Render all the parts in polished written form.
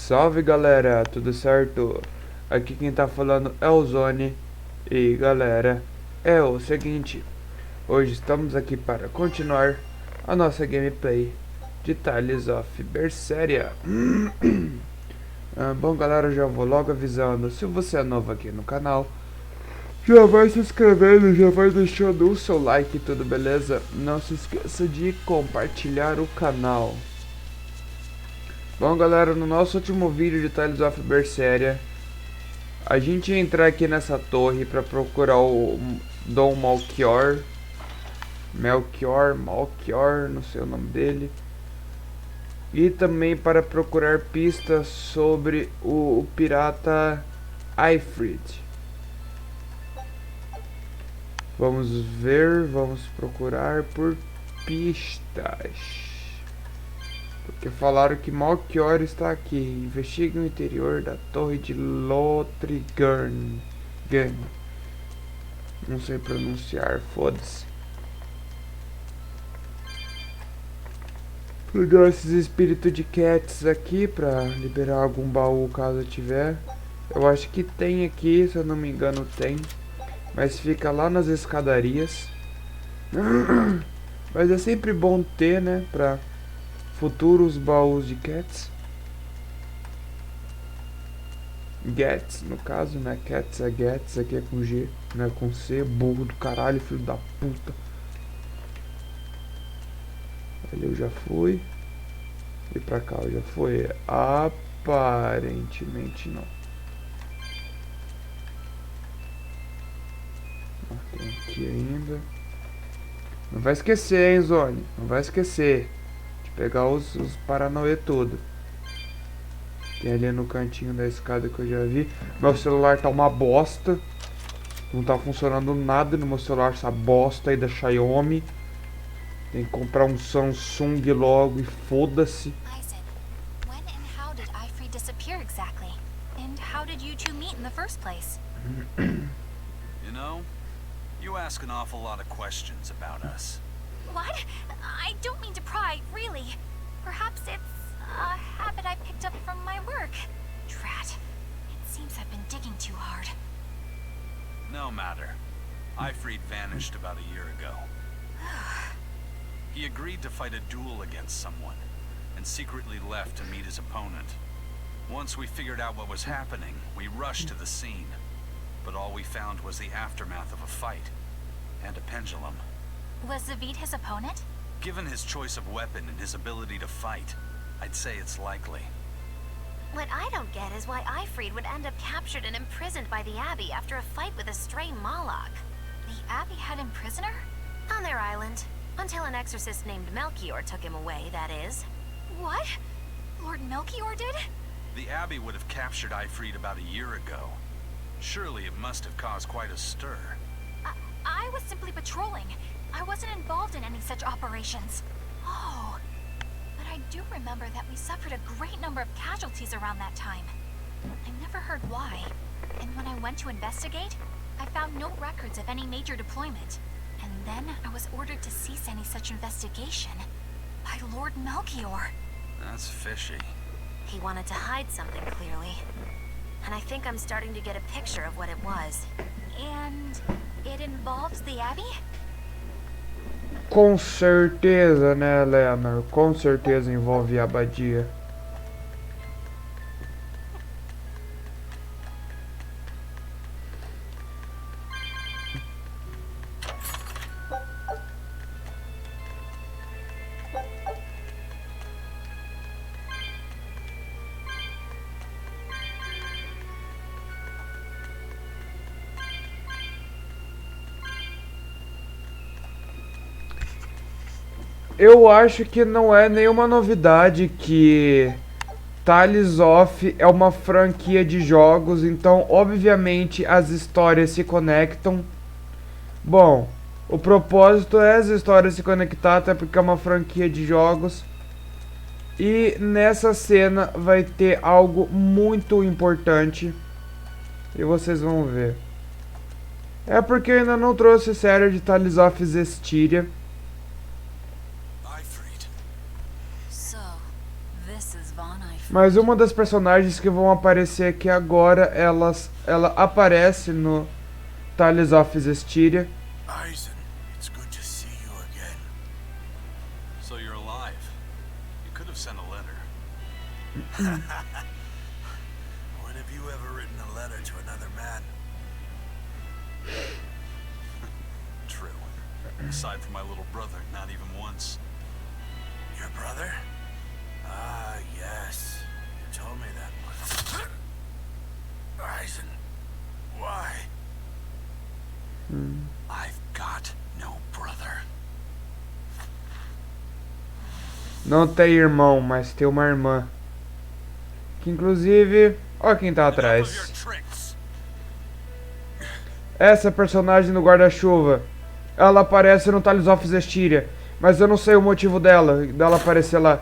Salve galera, tudo certo? Aqui quem tá falando é o Zone. E galera, é o seguinte, hoje estamos aqui para continuar a nossa gameplay de Tales of Berseria. Bom galera, já vou logo avisando, se você é novo aqui no canal, já vai se inscrevendo, já vai deixando o seu like, tudo beleza? Não se esqueça de compartilhar o canal. Bom galera, no nosso último vídeo de Tales of Berseria, a gente ia entrar aqui nessa torre para procurar o Dom Melchior, não sei o nome dele. E também para procurar pistas sobre o pirata Ifrit. Vamos ver, vamos procurar por pistas. Porque falaram que Melchior está aqui. Investigue o interior da torre de Lothrigan. Não sei pronunciar, foda-se. Pegar esses espíritos de cats aqui pra liberar algum baú caso tiver. Eu acho que tem aqui, se eu não me engano tem. Mas fica lá nas escadarias. Mas é sempre bom ter, né, pra futuros baús de cats. Gats, no caso, né? Cats é Gats, aqui é com G, não é com C. Burro do caralho, filho da puta. Ali eu já fui. E pra cá eu já fui. Aparentemente não. Tem aqui ainda. Não vai esquecer, hein, Zone. Não vai esquecer de pegar os paranauê todo. Tem ali no cantinho da escada que eu já vi. Meu celular tá uma bosta. Não tá funcionando nada no meu celular, essa bosta aí da Xiaomi. Tem que comprar um Samsung logo e foda-se. When and how did Ifrit disappear exactly? And how did you two meet in the first place? You know, you ask an awful lot of questions about us. What? I don't mean to pry, really. Perhaps it's a habit I picked up from my work. Drat. It seems I've been digging too hard. No matter. Ifrit vanished about a year ago. He agreed to fight a duel against someone, and secretly left to meet his opponent. Once we figured out what was happening, we rushed to the scene. But all we found was the aftermath of a fight, and a pendulum. Was Zavid his opponent? Given his choice of weapon and his ability to fight, I'd say it's likely. What I don't get is why Ifrit would end up captured and imprisoned by the Abbey after a fight with a stray Moloch. The Abbey had him prisoner? On their island. Until an exorcist named Melchior took him away, that is. What? Lord Melchior did? The Abbey would have captured Ifrit about a year ago. Surely it must have caused quite a stir. I was simply patrolling. I wasn't involved in any such operations. Oh. But I do remember that we suffered a great number of casualties around that time. I never heard why. And when I went to investigate, I found no records of any major deployment. And then I was ordered to cease any such investigation by Lord Melchior. That's fishy. He wanted to hide something, clearly. And I think I'm starting to get a picture of what it was. And it involves the Abbey? Com certeza, né, Leonard? Com certeza envolve a abadia. Eu acho que não é nenhuma novidade que Tales of é uma franquia de jogos, então obviamente as histórias se conectam. Bom, o propósito é as histórias se conectar, até porque é uma franquia de jogos. E nessa cena vai ter algo muito importante e vocês vão ver. É porque eu ainda não trouxe série de Tales of Zestiria. Ifrit. So, this is Von Ifrit. Mas uma das personagens que vão aparecer aqui agora, ela aparece no Tales of Zestiria. Eisen, it's good to see you again. So you're alive. You could have sent a letter. When have you ever written a letter to another man? True. Aside from my little brother, not even once. Your brother? Ah, yes. You told me that once. Eisen, why? I've got no brother. Não tem irmão, mas tem uma irmã. Que inclusive, olha quem tá Enough of your atrás. tricks. Essa personagem no guarda-chuva, ela aparece no Tales of Zestiria, mas eu não sei o motivo dela aparecer lá.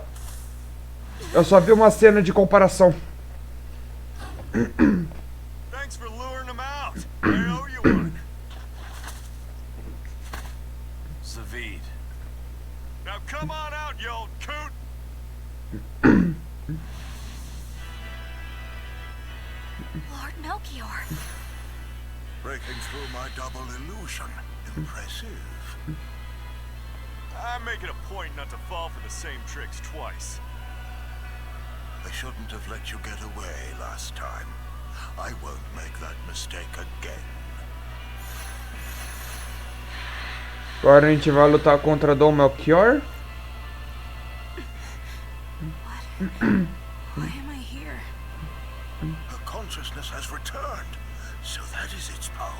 Eu só vi uma cena de comparação. Thanks for luring him out. I owe you one. Zavid. Now come on out, you old coot. Lord Melchior. Breaking through my double illusion. Impressive. I make it a point not to fall for the same tricks twice. I shouldn't have let you get away last time. I won't make that mistake again. Agora a gente vai lutar contra Dom Melchior. Why am I here? Her consciousness has returned, so that is its power.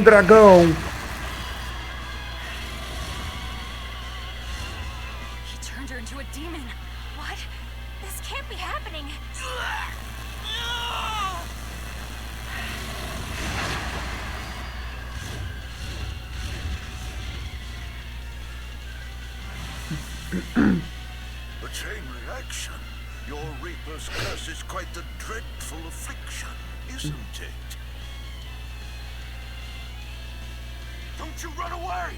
Dragão. He turned her into a demon. What? This can't be happening. A chain reaction. Your Reaper's curse is quite the dreadful affliction, isn't it? Don't you run away!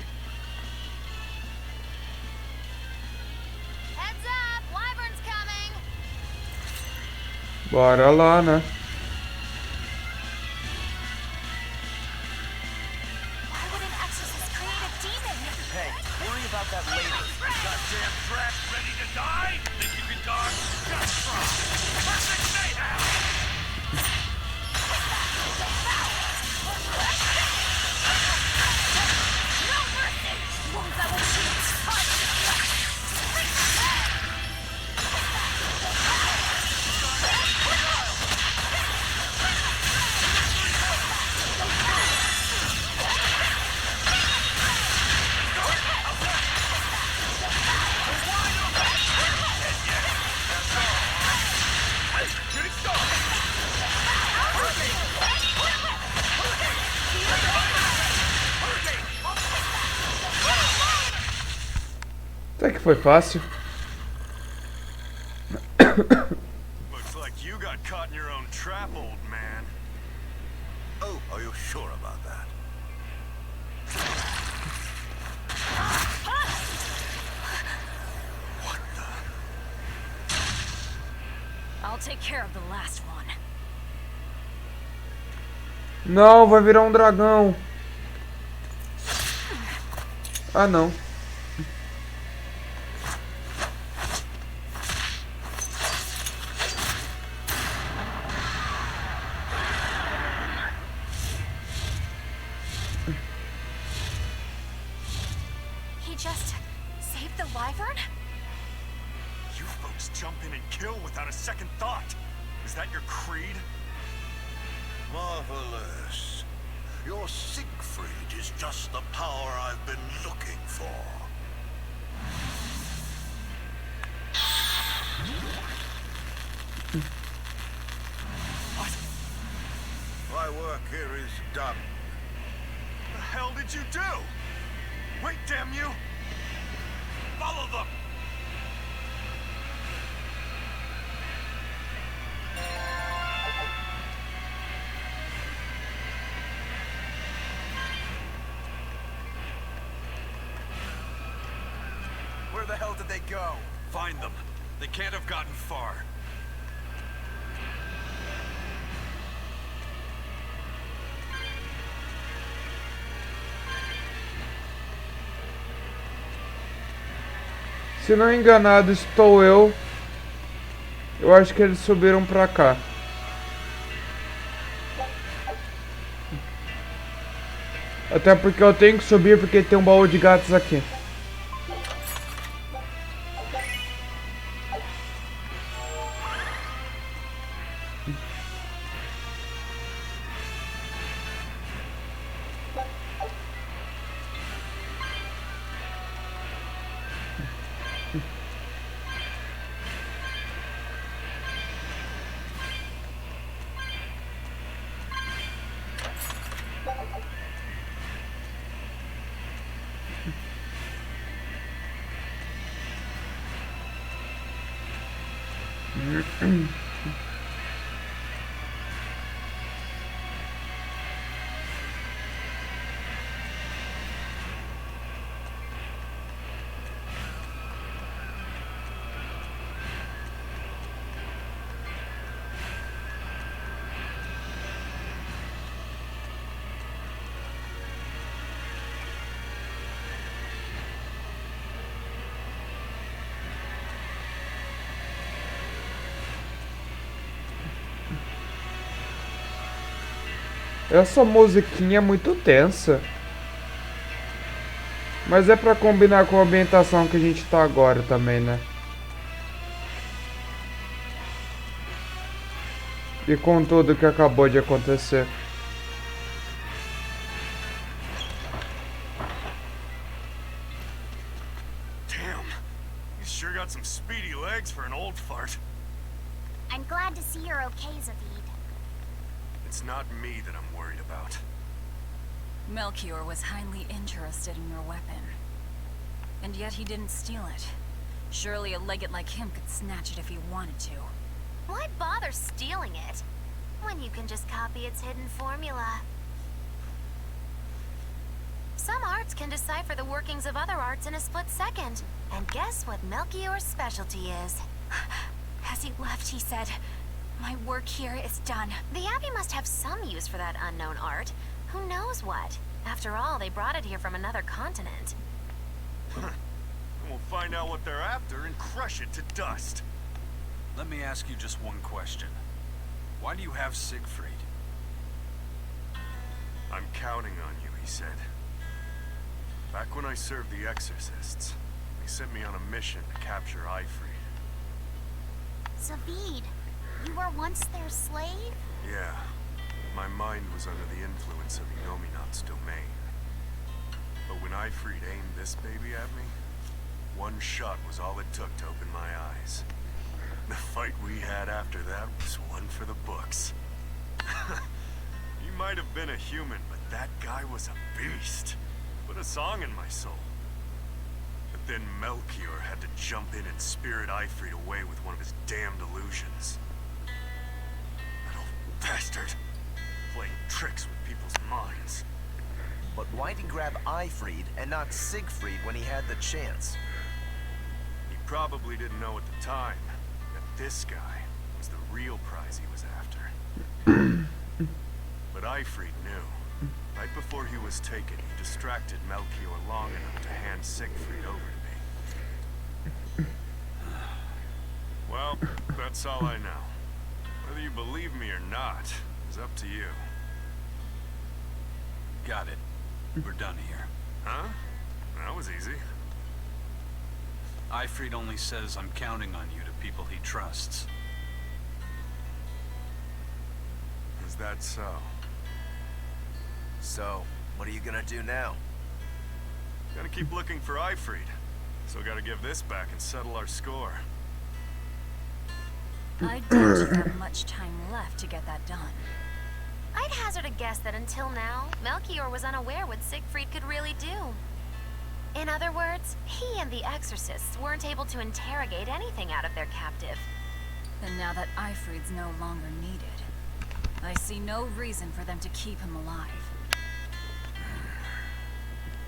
Heads up! Wyvern's coming! Bora lá, né? Why would an exorcist create a demon? Hey, worry about that later. Goddamn brat ready to die? Think you can dodge? Just try. Perfect mayhem! No mercy! Wounds I will shoot! Até que foi fácil. Looks like you got caught in your own trap, old man. Oh, are you sure about that? What the? I'll take care of the last one. Não, vai virar um dragão. Ah, não. He just saved the wyvern? You folks jump in and kill without a second thought. Is that your creed? Marvelous. Your Siegfried is just the power I've been looking for. What? My work here is done. The hell did you do? Wait, damn you! Follow them! did they go? Find them. They can't have gotten far. Se não enganado estou eu acho que eles subiram pra cá. Até porque eu tenho que subir porque tem um baú de gatos aqui. Essa musiquinha é muito tensa. Mas é pra combinar com a ambientação que a gente tá agora também, né? E com tudo que acabou de acontecer. Damn. You sure got some speedy legs for an old fart. I'm glad to see you're okay, Zavid. It's not me that I'm worried about. Melchior was highly interested in your weapon. And yet he didn't steal it. Surely a legate like him could snatch it if he wanted to. Why bother stealing it when you can just copy its hidden formula? Some arts can decipher the workings of other arts in a split second. And guess what Melchior's specialty is? As he left, he said, "My work here is done." The Abbey must have some use for that unknown art. Who knows what? After all, they brought it here from another continent. We'll find out what they're after and crush it to dust. Let me ask you just one question. Why do you have Siegfried? I'm counting on you, he said. Back when I served the Exorcists, they sent me on a mission to capture Ifrid. Zavid, you were once their slave? Yeah. My mind was under the influence of Inominat's domain. But when Ifrid aimed this baby at me, one shot was all it took to open my eyes. The fight we had after that was one for the books. He might have been a human, but that guy was a beast. Put a song in my soul. But then Melchior had to jump in and spirit Ifrid away with one of his damned illusions. That old bastard. Playing tricks with people's minds. But why'd he grab Ifrid and not Siegfried when he had the chance? He probably didn't know at the time that this guy was the real prize he was after. But Ifrid knew. Right before he was taken, he distracted Melchior long enough to hand Siegfried over to me. Well, that's all I know. Whether you believe me or not is up to you. Got it. We're done here. Huh? That was easy. Ifrid only says I'm counting on you to people he trusts. Is that so? So, what are you gonna do now? Gotta keep looking for Ifrid. So gotta give this back and settle our score. I doubt you have much time left to get that done. I'd hazard a guess that until now, Melchior was unaware what Siegfried could really do. In other words, he and the Exorcists weren't able to interrogate anything out of their captive. And now that Ifrid's no longer needed, I see no reason for them to keep him alive.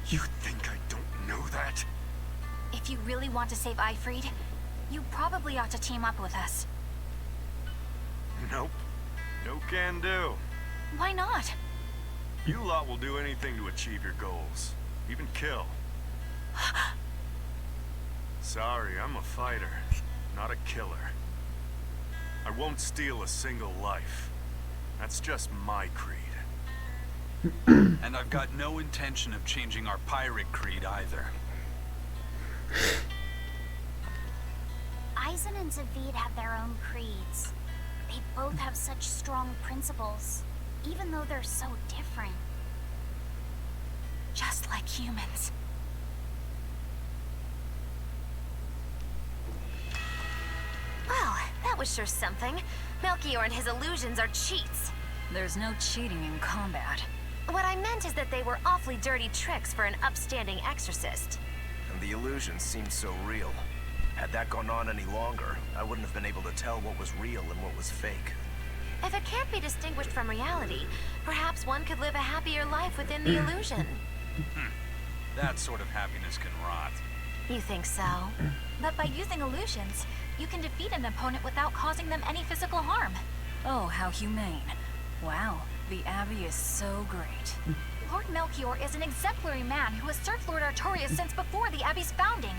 You think I don't know that? If you really want to save Ifried, you probably ought to team up with us. Nope. No can do. Why not? You lot will do anything to achieve your goals. Even kill. Sorry, I'm a fighter, not a killer. I won't steal a single life. That's just my creed. And I've got no intention of changing our pirate creed either. Aizen and Zavid have their own creeds. They both have such strong principles, even though they're so different. Just like humans. Well, that was sure something. Melchior and his illusions are cheats. There's no cheating in combat. What I meant is that they were awfully dirty tricks for an upstanding exorcist. And the illusions seemed so real. Had that gone on any longer, I wouldn't have been able to tell what was real and what was fake. If it can't be distinguished from reality, perhaps one could live a happier life within the illusion. That sort of happiness can rot. You think so? But by using illusions, you can defeat an opponent without causing them any physical harm. Oh, how humane. Wow, the Abbey is so great. Lord Melchior is an exemplary man who has served Lord Artorias since before the Abbey's founding.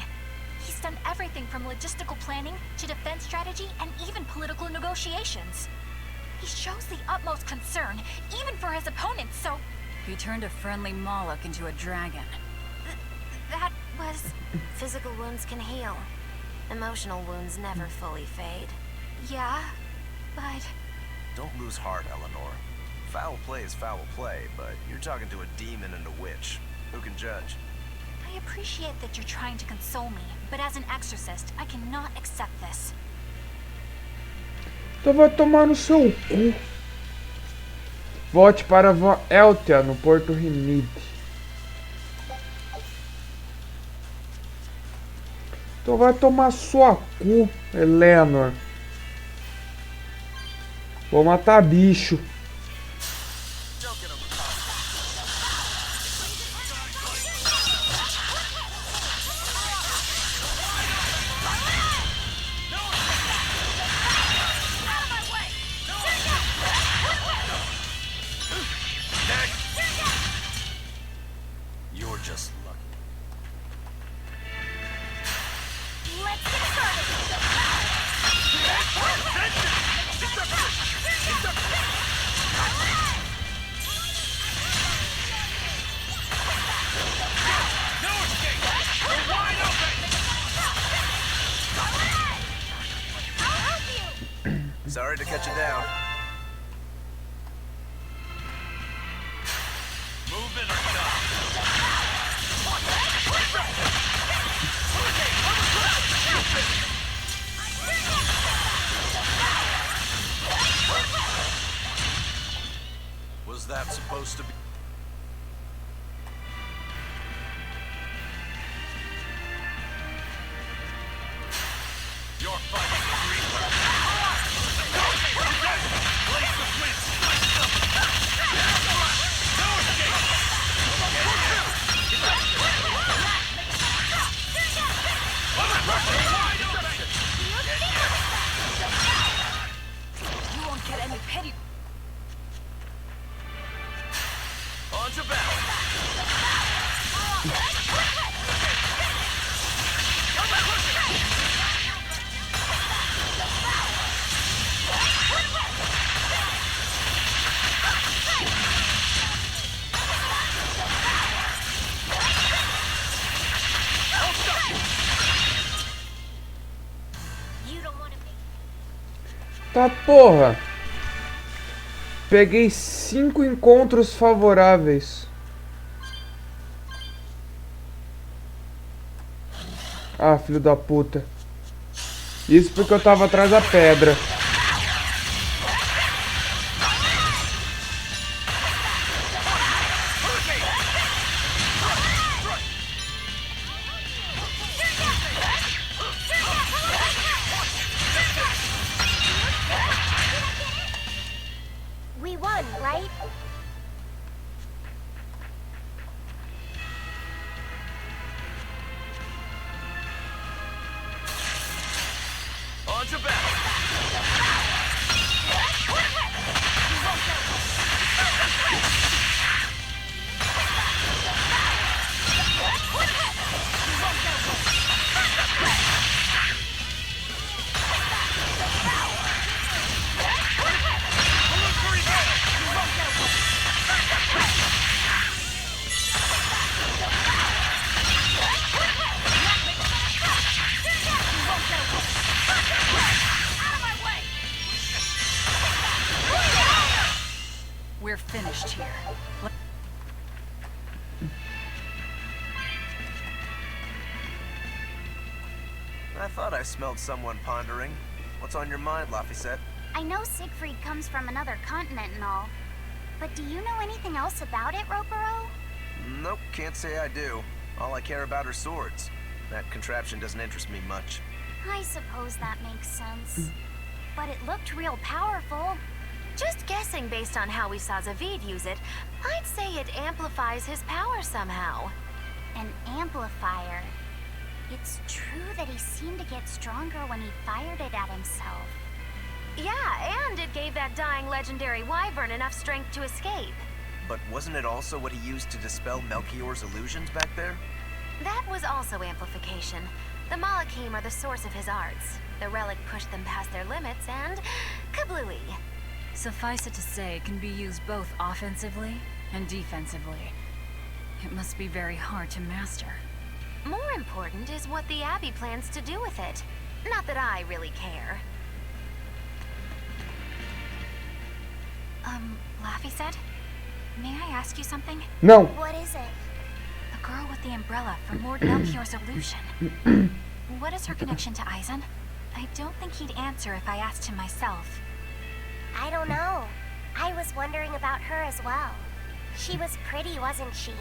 He's done everything from logistical planning to defense strategy and even political negotiations. He shows the utmost concern, even for his opponents, so He turned a friendly Moloch into a dragon. that was... Physical wounds can heal. Emotional wounds never fully fade. yeah, but... Don't lose heart, Eleanor. Foul play is foul play, but you're talking to a demon and a witch. Who can judge? I appreciate that you're trying to console me, but as an exorcist, I cannot accept this. Então vai tomar no seu cu. Volte para Van Eltia, no Porto Rinide. Então vai tomar sua cu, Eleanor. Vou matar bicho. You're just lucky. Let's get started! Sorry to cut you down. Move it or die. Was that supposed to be? You're fighting the Reaper. Blaze the winds. No escape. Wide open. You won't get any pity. On to battle. You don't want to be... Tá porra. Peguei 5 encontros favoráveis. Ah, filho da puta. Isso porque eu tava atrás da pedra. We won, right? We're finished here. I thought I smelled someone pondering. What's on your mind, Laphicet? I know Siegfried comes from another continent and all, but do you know anything else about it, Ropero? Nope, can't say I do. All I care about are swords. That contraption doesn't interest me much. I suppose that makes sense. But it looked real powerful. Just guessing based on how we saw Zavid use it, I'd say it amplifies his power somehow. An amplifier. It's true that he seemed to get stronger when he fired it at himself. Yeah, and it gave that dying legendary wyvern enough strength to escape. But wasn't it also what he used to dispel Melchior's illusions back there? That was also amplification. The Malachim are the source of his arts. The relic pushed them past their limits and... kablooey. Suffice it to say, it can be used both offensively and defensively. It must be very hard to master. More important is what the Abbey plans to do with it. Not that I really care. Laphicet? May I ask you something? No. What is it? The girl with the umbrella from Lord Melchior's illusion. What is her connection to Eisen? I don't think he'd answer if I asked him myself. I don't know. I was wondering about her as well. She was pretty, wasn't she?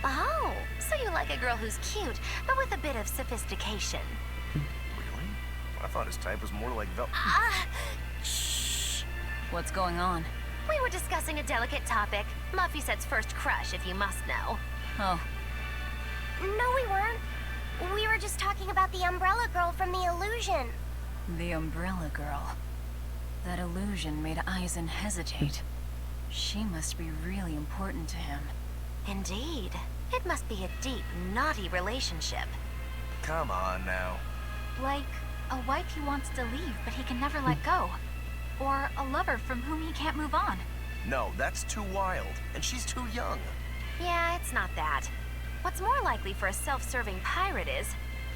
Oh, so you like a girl who's cute, but with a bit of sophistication. Really? I thought his type was more like Shh. What's going on? We were discussing a delicate topic. Laphicet's first crush, if you must know. Oh, No, we weren't. We were just talking about the umbrella girl from the illusion. the Umbrella Girl. That illusion made Eisen hesitate. She must be really important to him. Indeed. It must be a deep, naughty relationship. Come on now. Like a wife he wants to leave, but he can never let go. Or a lover from whom he can't move on. No, that's too wild, and she's too young. Yeah, it's not that. What's more likely for a self-serving pirate is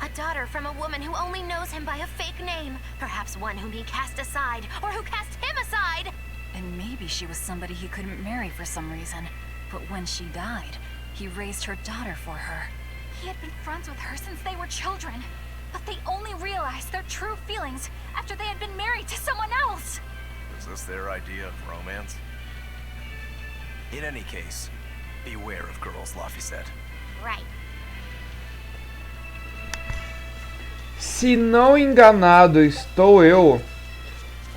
a daughter from a woman who only knows him by a fake name. Perhaps one whom he cast aside, or who cast him aside. And maybe she was somebody he couldn't marry for some reason. But when she died, he raised her daughter for her. He had been friends with her since they were children. But they only realized their true feelings after they had been married to someone else. Is this their idea of romance? In any case, beware of girls, Laphicet. Right. Se não enganado estou eu,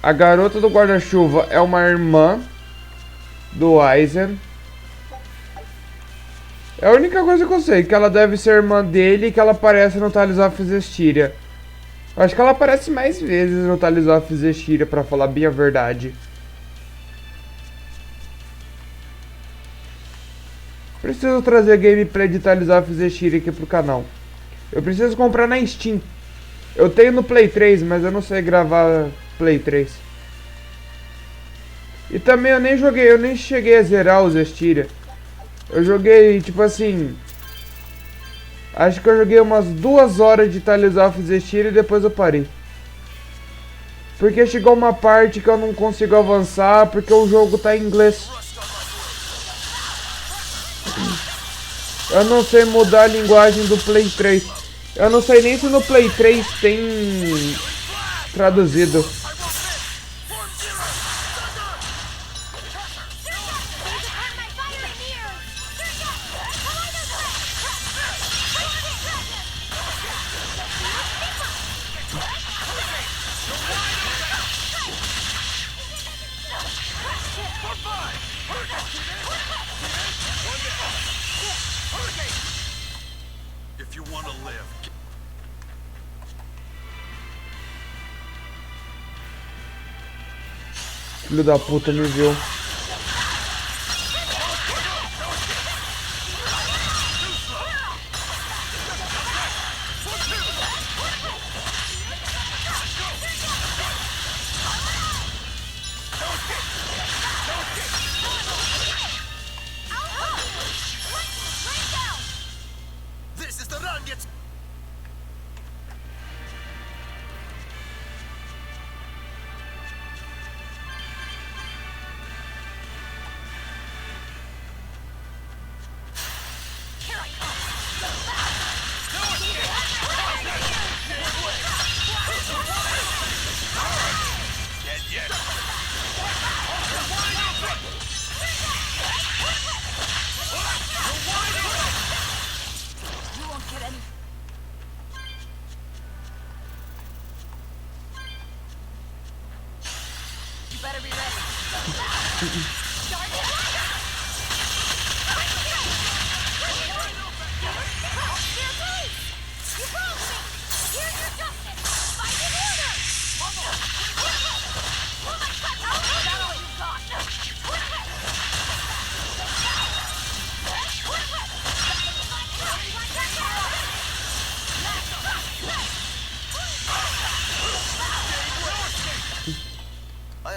a garota do guarda-chuva é uma irmã do Eisen. É a única coisa que eu sei, que ela deve ser irmã dele e que ela aparece no Tales of Zestiria. Acho que ela aparece mais vezes no Tales of Zestiria, pra falar bem a verdade. Preciso trazer gameplay de Tales of Zestiria aqui pro canal. Eu preciso comprar na Steam. Eu tenho no Play 3, mas eu não sei gravar Play 3. E também eu nem cheguei a zerar o Zestiria. Eu joguei, tipo assim... Acho que eu joguei umas 2 horas de Tales of Zestiria e depois eu parei. Porque chegou uma parte que eu não consigo avançar porque o jogo tá em inglês. Eu não sei mudar a linguagem do Play 3. Eu não sei nem se no Play 3 tem traduzido. If you want to live, Filho da puta me viu. this is the run gets. I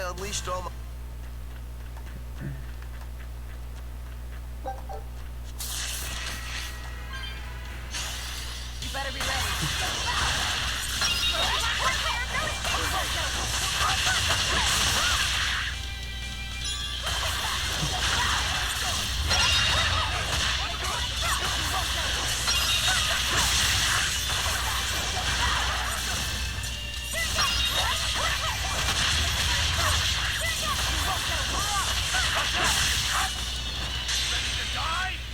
unleashed all my... You better be ready.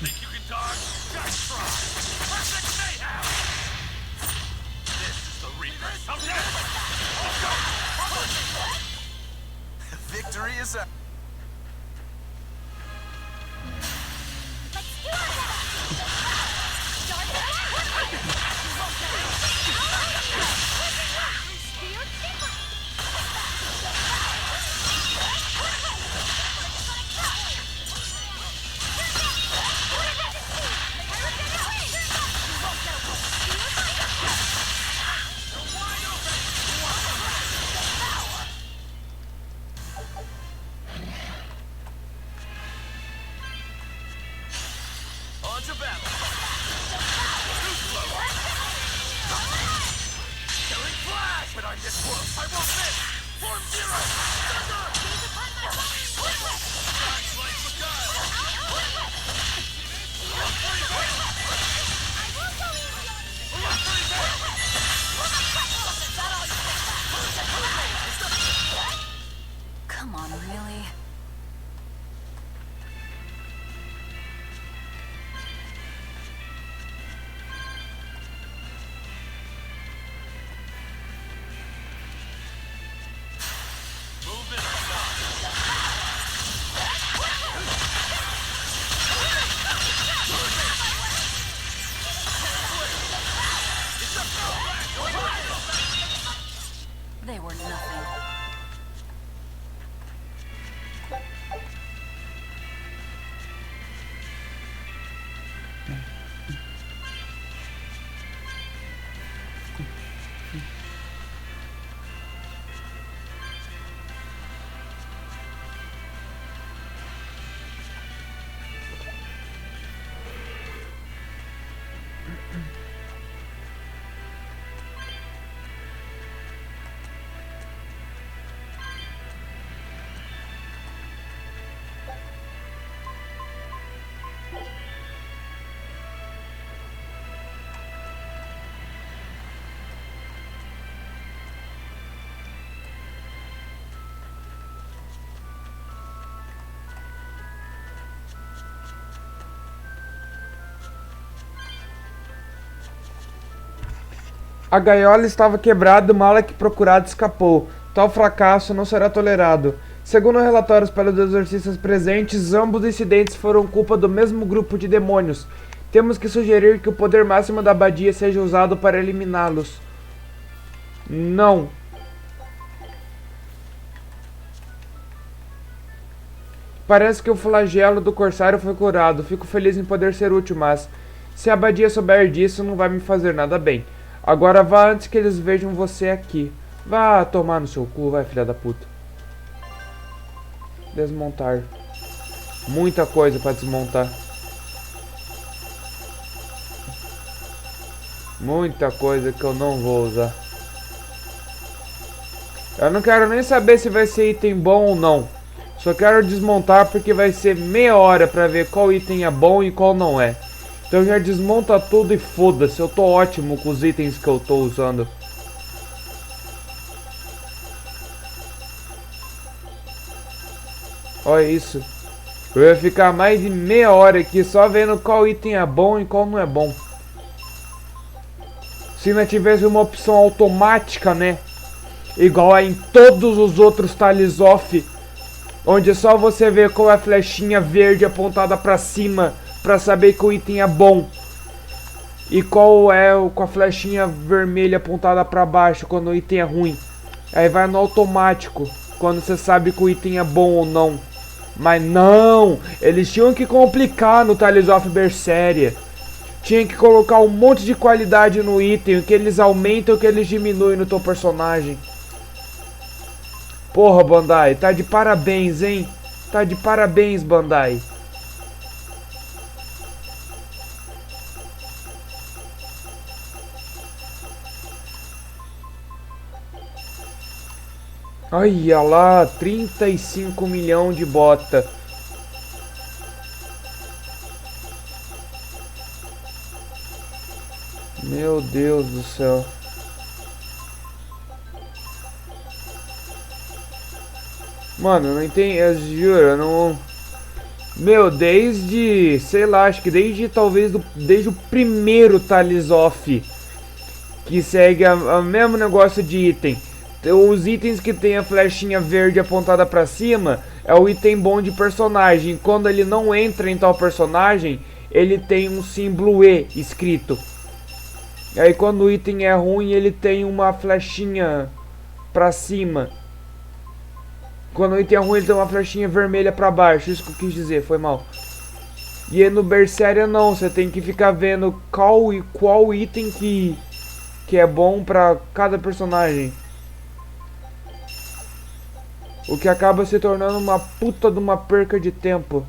Think you can dodge? Just try. Perfect mayhem! This is the Reaper. I'm dead! Victory is... Let's do it! On to battle! Killing flash! But I'm this close. I won't miss! Form zero! Thunder! Dive like beguile! Come on, really? Move it or not. They were nothing. A gaiola estava quebrada e o Malak procurado escapou. Tal fracasso não será tolerado. Segundo relatórios pelos exorcistas presentes, ambos os incidentes foram culpa do mesmo grupo de demônios. Temos que sugerir que o poder máximo da abadia seja usado para eliminá-los. Não. Parece que o flagelo do corsário foi curado. Fico feliz em poder ser útil, mas... se a abadia souber disso, não vai me fazer nada bem. Agora vá antes que eles vejam você aqui. Vá tomar no seu cu, vai, filha da puta. Desmontar. Muita coisa pra desmontar. Muita coisa que eu não vou usar. Eu não quero nem saber se vai ser item bom ou não. Só quero desmontar porque vai ser meia hora pra ver qual item é bom e qual não é. Então já desmonta tudo e foda-se, eu tô ótimo com os itens que eu tô usando. Olha isso. Eu ia ficar mais de meia hora aqui só vendo qual item é bom e qual não é bom. Se não tivesse uma opção automática, né? Igual a em todos os outros Tales of. onde só você vê com a flechinha verde apontada pra cima pra saber que o item é bom. E qual é com a flechinha vermelha apontada pra baixo quando o item é ruim. Aí vai no automático quando você sabe que o item é bom ou não. Mas não, eles tinham que complicar no Tales of Berseria. Tinha que colocar um monte de qualidade no item, o que eles aumentam, o que eles diminuem no teu personagem. Porra, Bandai, tá de parabéns, hein? Tá de parabéns, Bandai. Olha lá, 35 milhões de bota. Meu Deus do céu. Mano, não entendi, eu juro, eu não... Meu, desde, sei lá, acho que desde talvez, desde o primeiro Tales of, que segue o mesmo negócio de item. Os itens que tem a flechinha verde apontada pra cima é o item bom de personagem. Quando ele não entra em tal personagem, ele tem um símbolo E escrito. E aí quando o item é ruim, ele tem uma flechinha pra cima. Quando o item é ruim, ele tem uma flechinha vermelha pra baixo. Isso que eu quis dizer, foi mal. E aí no Berseria não, você tem que ficar vendo qual item que é bom pra cada personagem. O que acaba se tornando uma puta de uma perca de tempo.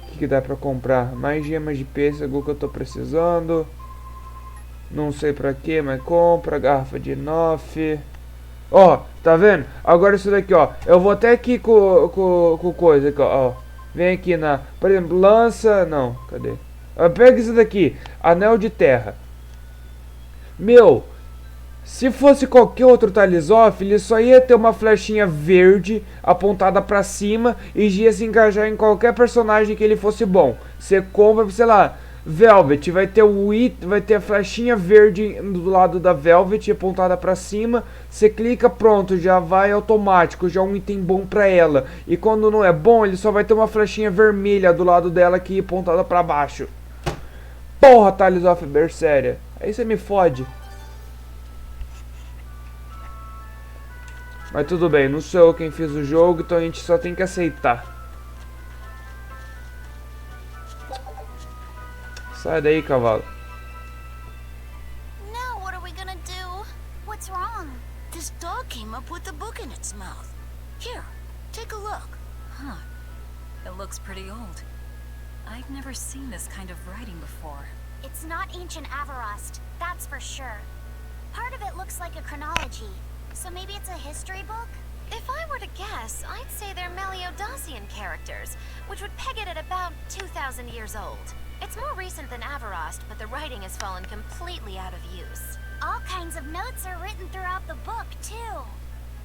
O que dá pra comprar? Mais gemas de pêssego que eu tô precisando. Não sei pra que, mas compra. Garrafa de nofe. Ó, tá vendo? Agora isso daqui, ó. Eu vou até aqui com coisa aqui, ó. Vem aqui na... Por exemplo, lança... Não, cadê? Pega isso daqui. Anel de terra. Meu... Se fosse qualquer outro Tales of, ele só ia ter uma flechinha verde apontada pra cima e ia se encaixar em qualquer personagem que ele fosse bom. Você compra, sei lá, Velvet, vai ter a flechinha verde do lado da Velvet apontada pra cima. Você clica, pronto, já vai automático, já é um item bom pra ela. E quando não é bom, ele só vai ter uma flechinha vermelha do lado dela aqui apontada pra baixo. Porra, Tales of Berseria. Aí você me fode. Mas tudo bem, não sou eu quem fez o jogo, então a gente só tem que aceitar. Sai daí, cavalo. Now what are we gonna do? What's wrong? This dog came up with a book in its mouth. Here, take a look. Huh. It looks pretty old. I've never seen this kind of writing before. It's not ancient Avarost, that's for sure. Part of it looks like a chronology, so maybe it's a history book? If I were to guess, I'd say they're Meliodosian characters, which would peg it at about 2,000 years old. It's more recent than Avarost, but the writing has fallen completely out of use. All kinds of notes are written throughout the book, too.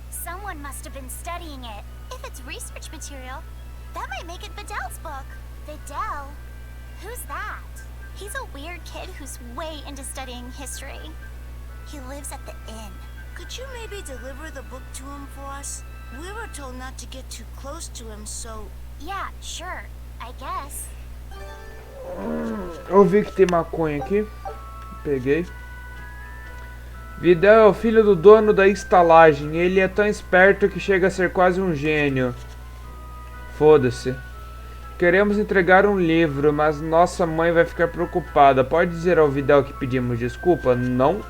Someone must have been studying it. If it's research material, that might make it Videl's book. Videl? Who's that? He's a weird kid who's way into studying history. He lives at the inn. Could you maybe deliver the book to him for us? We were told not to get too close to him, so... Yeah, sure. I guess. Eu vi que tem maconha aqui. Peguei. Vidal é o filho do dono da estalagem. Ele é tão esperto que chega a ser quase um gênio. Foda-se. Queremos entregar um livro, mas nossa mãe vai ficar preocupada. Pode dizer ao Vidal que pedimos desculpa? Não.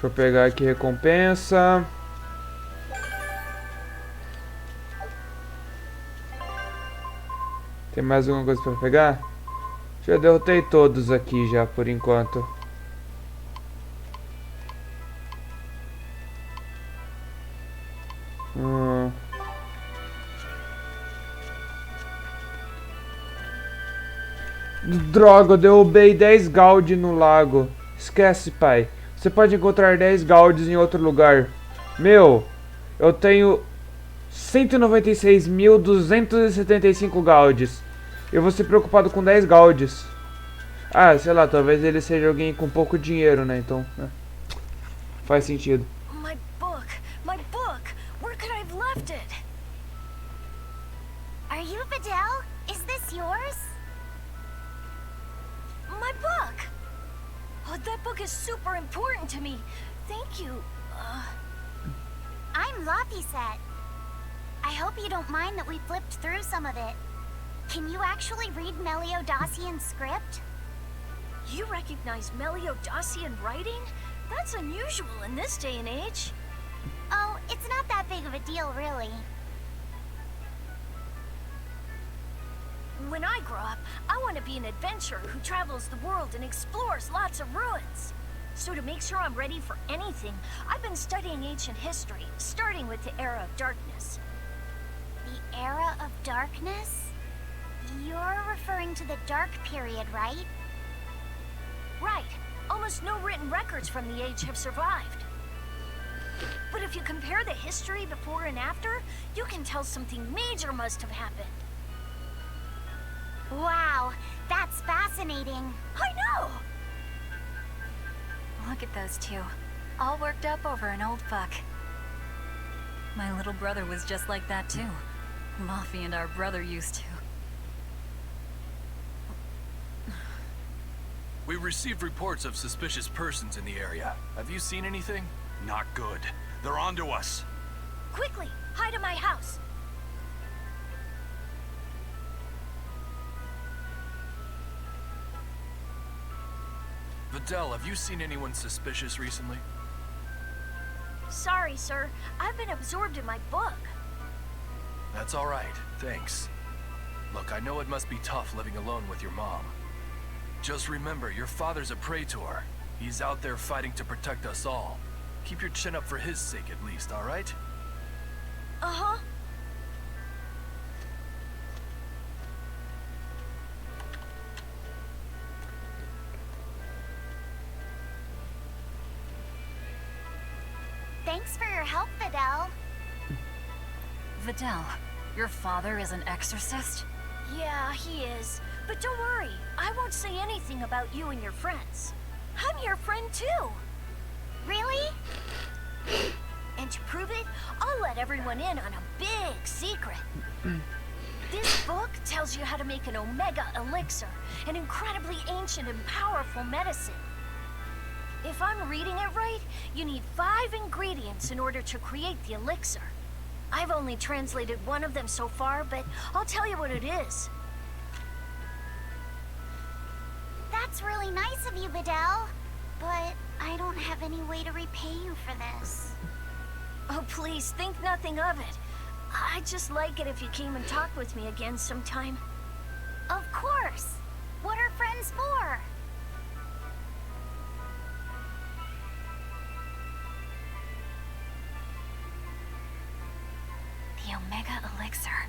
Deixa eu pegar aqui recompensa. Tem mais alguma coisa pra pegar? Já derrotei todos aqui já por enquanto. Droga, eu derrubei 10 Gaudi no lago. Esquece, pai. Você pode encontrar 10 Gaudes em outro lugar. Meu, eu tenho 196.275 Gaudes. Eu vou ser preocupado com 10 Gaudes. Ah, sei lá, talvez ele seja alguém com pouco dinheiro, né? Então, né? Faz sentido. My book! My book! Where could I have left it? Are you Videl? Is this yours? My book! Oh, that book is super important to me. Thank you. I'm Laphicet. I hope you don't mind that we flipped through some of it. Can you actually read Meliodacian script? You recognize Meliodacian writing? That's unusual in this day and age. Oh, it's not that big of a deal, really. When I grow up, I want to be an adventurer who travels the world and explores lots of ruins. So to make sure I'm ready for anything, I've been studying ancient history, starting with the Era of Darkness. The Era of Darkness? You're referring to the Dark Period, right? Right. Almost no written records from the age have survived. But if you compare the history before and after, you can tell something major must have happened. Wow, that's fascinating. I know! Look at those two, all worked up over an old book. My little brother was just like that too. Mafi and our brother used to. We received reports of suspicious persons in the area. Have you seen anything? Not good. They're onto us. Quickly, hide in my house. Videl, have you seen anyone suspicious recently? Sorry, sir. I've been absorbed in my book. That's all right, thanks. Look, I know it must be tough living alone with your mom. Just remember, your father's a praetor. He's out there fighting to protect us all. Keep your chin up for his sake at least, all right? Uh-huh. Thanks for your help, Videl. Videl, your father is an exorcist? Yeah, he is. But don't worry, I won't say anything about you and your friends. I'm your friend too. Really? And to prove it, I'll let everyone in on a big secret. This book tells you how to make an Omega Elixir, an incredibly ancient and powerful medicine. If I'm reading it right, you need 5 ingredients in order to create the elixir. I've only translated one of them so far, but I'll tell you what it is. That's really nice of you, Videl. But I don't have any way to repay you for this. Oh, please, think nothing of it. I'd just like it if you came and talked with me again sometime. Of course. What are friends for? The Omega Elixir.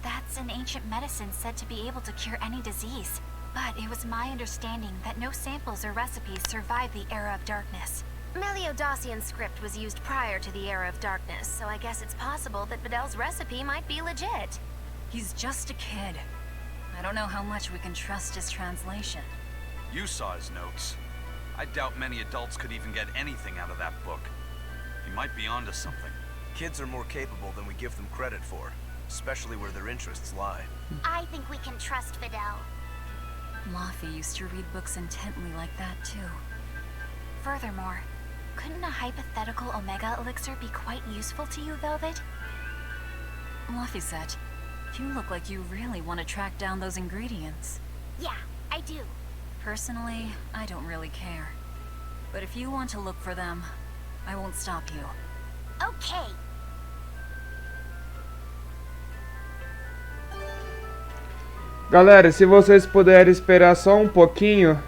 That's an ancient medicine said to be able to cure any disease. But it was my understanding that no samples or recipes survived the Era of Darkness. Meliodacian script was used prior to the Era of Darkness, so I guess it's possible that Videl's recipe might be legit. He's just a kid. I don't know how much we can trust his translation. You saw his notes. I doubt many adults could even get anything out of that book. He might be onto something. Kids are more capable than we give them credit for, especially where their interests lie. I think we can trust Videl. Mafi used to read books intently like that too. Furthermore, couldn't a hypothetical Omega Elixir be quite useful to you, Velvet? Laphicet, you look like you really want to track down those ingredients. Yeah, I do. Personally, I don't really care. But if you want to look for them, I won't stop you. Okay. Galera, se vocês puderem esperar só um pouquinho.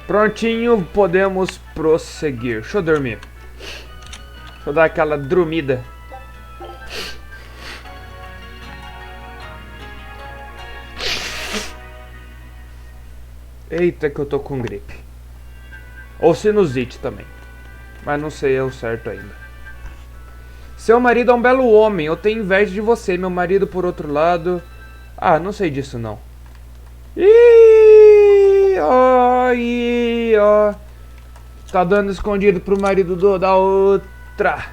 Prontinho, podemos prosseguir. Deixa eu dormir. Deixa eu dar aquela dormida. Eita que eu tô com gripe. Ou sinusite também. Mas não sei o certo ainda. Seu marido é um belo homem. Eu tenho inveja de você. Meu marido, por outro lado... Ah, não sei disso não. Ih, ó, ih, ó. Tá dando escondido pro marido da outra.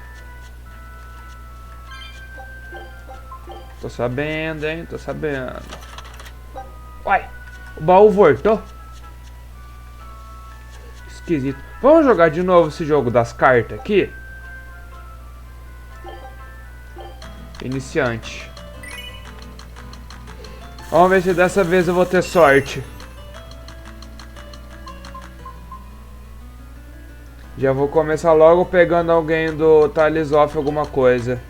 Tô sabendo, hein? Tô sabendo. Uai, o baú voltou. Esquisito. Vamos jogar de novo esse jogo das cartas aqui? Iniciante. Vamos ver se dessa vez eu vou ter sorte. Já vou começar logo pegando alguém do Tales of alguma coisa.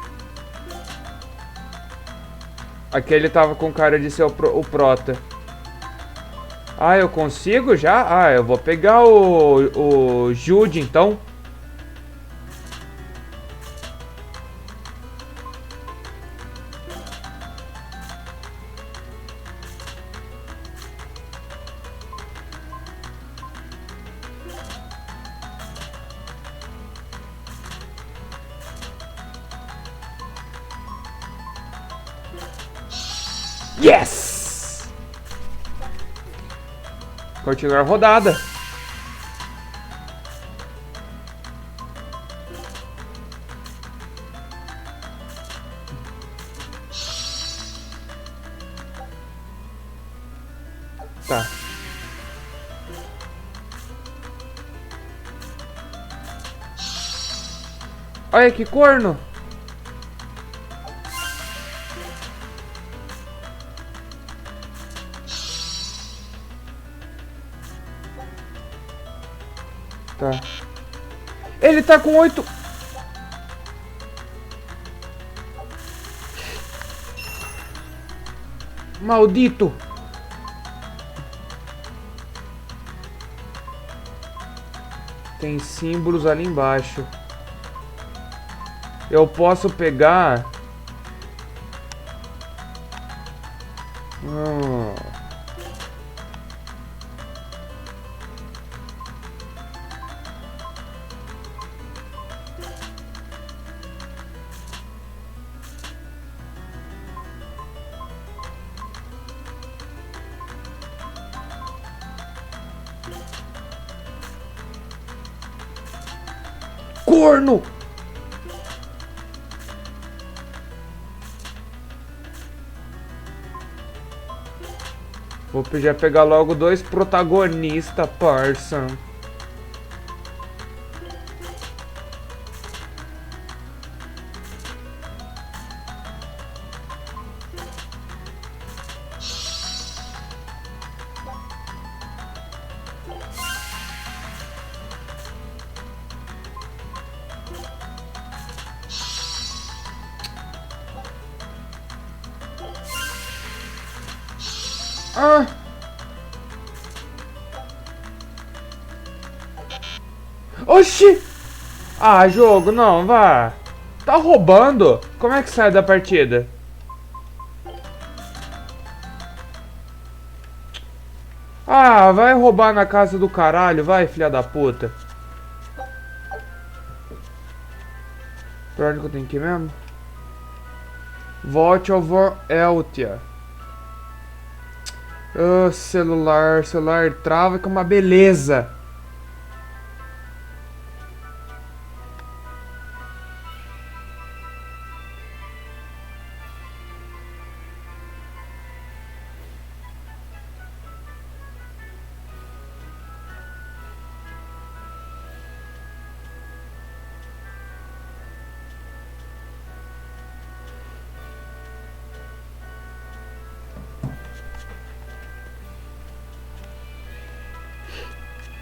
Aquele tava com cara de ser o prota. Ah, eu consigo já? Ah, eu vou pegar o Jude então. Yes! Continuar a rodada. Tá. Olha que corno. Tá. Ele tá com 8. Maldito. Tem símbolos ali embaixo. Eu posso pegar... Corno! Vou já pegar logo 2 protagonistas, parça. Ah! Oxi! Ah, jogo, não, vá. Tá roubando? Como é que sai da partida? Ah, vai roubar na casa do caralho, vai, filha da puta. Pra onde que eu tenho que ir mesmo? Volte ao Eltia. Oh, celular trava que é uma beleza.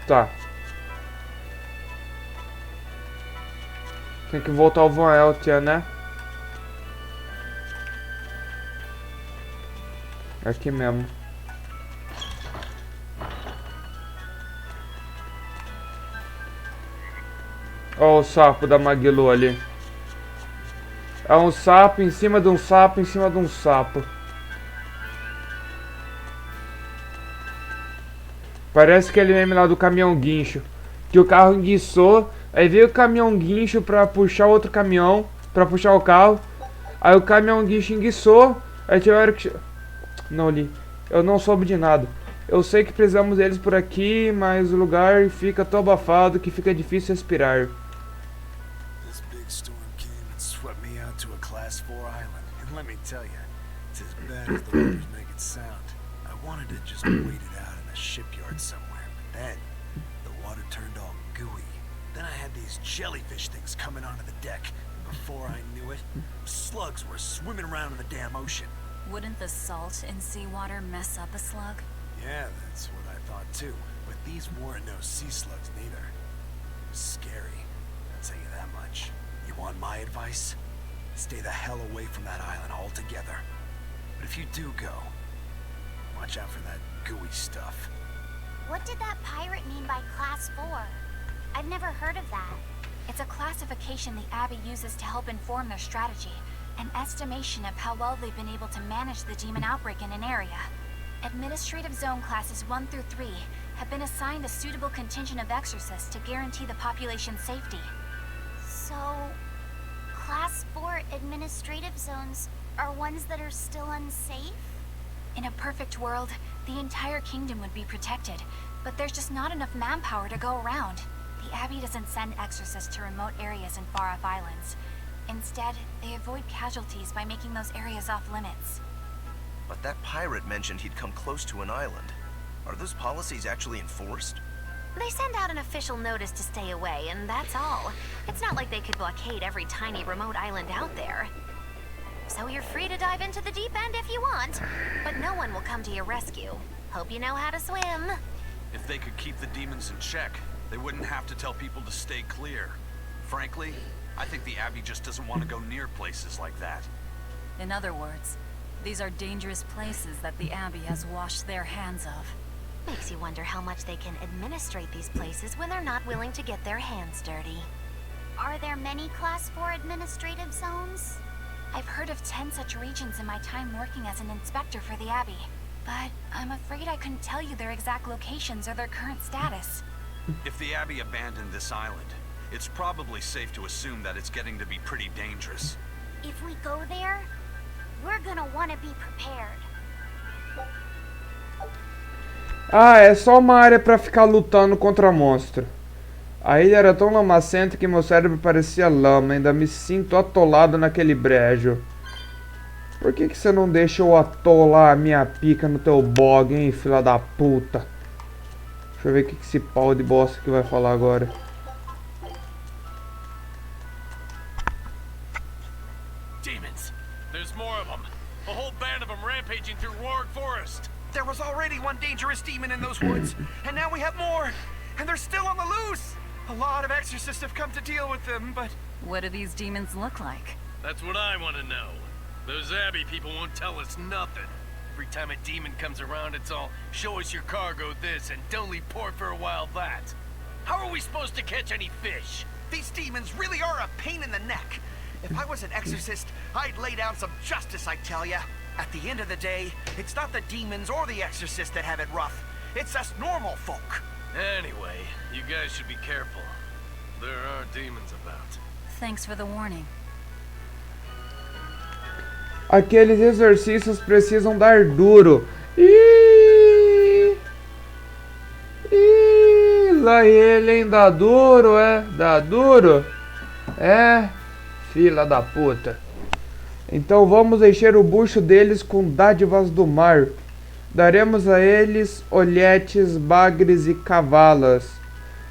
Tá. Tem que voltar ao Von Eltia, né? Aqui mesmo. Ó o sapo da Magilu ali. É um sapo em cima de um sapo em cima de um sapo. Parece aquele meme lá do caminhão guincho. Que o carro enguiçou, aí veio o caminhão guincho pra puxar outro caminhão, pra puxar o carro. Aí o caminhão guincho enguiçou, aí tiveram que... Não li. Eu não soube de nada. Eu sei que precisamos deles por aqui, mas o lugar fica tão abafado que fica difícil respirar. This big storm came and swept me out to a Class 4 island. And let me tell you, it's as bad as the rumors make it sound. I wanted to just wait it out in a shipyard somewhere, but then the water turned all gooey. Then I had these jellyfish things coming onto the deck. And before I knew it, slugs were swimming around in the damn ocean. Wouldn't the salt in seawater mess up a slug? Yeah, that's what I thought too. But these weren't no sea slugs neither. It was scary, I'll tell you that much. You want my advice? Stay the hell away from that island altogether. But if you do go, watch out for that gooey stuff. What did that pirate mean by Class 4? I've never heard of that. It's a classification the Abbey uses to help inform their strategy. An estimation of how well they've been able to manage the demon outbreak in an area. Administrative Zone Classes 1 through 3 have been assigned a suitable contingent of exorcists to guarantee the population's safety. So, Class 4 administrative zones are ones that are still unsafe? In a perfect world, the entire kingdom would be protected, but there's just not enough manpower to go around. The Abbey doesn't send exorcists to remote areas and far-off islands. Instead, they avoid casualties by making those areas off-limits. But that pirate mentioned he'd come close to an island. Are those policies actually enforced? They send out an official notice to stay away, and that's all. It's not like they could blockade every tiny remote island out there. So you're free to dive into the deep end if you want, but no one will come to your rescue. Hope you know how to swim. If they could keep the demons in check, they wouldn't have to tell people to stay clear. Frankly, I think the Abbey just doesn't want to go near places like that. In other words, these are dangerous places that the Abbey has washed their hands of. Makes you wonder how much they can administrate these places when they're not willing to get their hands dirty. Are there many Class 4 administrative zones? I've heard of 10 such regions in my time working as an inspector for the Abbey, but I'm afraid I couldn't tell you their exact locations or their current status. If the Abbey abandoned this island, it's probably safe to assume that it's getting to be pretty dangerous. If we go there, we're gonna want to be prepared. Ah, é só uma área pra ficar lutando contra monstro. A ilha era tão lamacenta que meu cérebro parecia lama. Ainda me sinto atolado naquele brejo. Por que você não deixa eu atolar a minha pica no teu bog, hein, filha da puta? Deixa eu ver o que esse pau de bosta que vai falar agora. Demons. There's more of them. A whole band of them rampaging through Roared Forest. There was already one dangerous demon in those woods, and now we have more! And they're still on the loose! A lot of exorcists have come to deal with them, but... What do these demons look like? That's what I want to know. Those Abbey people won't tell us nothing. Every time a demon comes around, it's all, show us your cargo this, and don't leave port for a while that. How are we supposed to catch any fish? These demons really are a pain in the neck. If I was an exorcist, I'd lay down some justice, I tell ya. At the end of the day, it's not the demons or the exorcists that have it rough. It's us normal folk. Anyway, you guys should be careful. There are demons about. Thanks for the warning. Aqueles exorcistas precisam dar duro. Ih, lá ele, hein? Dá duro, é? Dá duro? É, filha da puta. Então vamos encher o bucho deles com dádivas do mar. Daremos a eles olhetes, bagres e cavalas.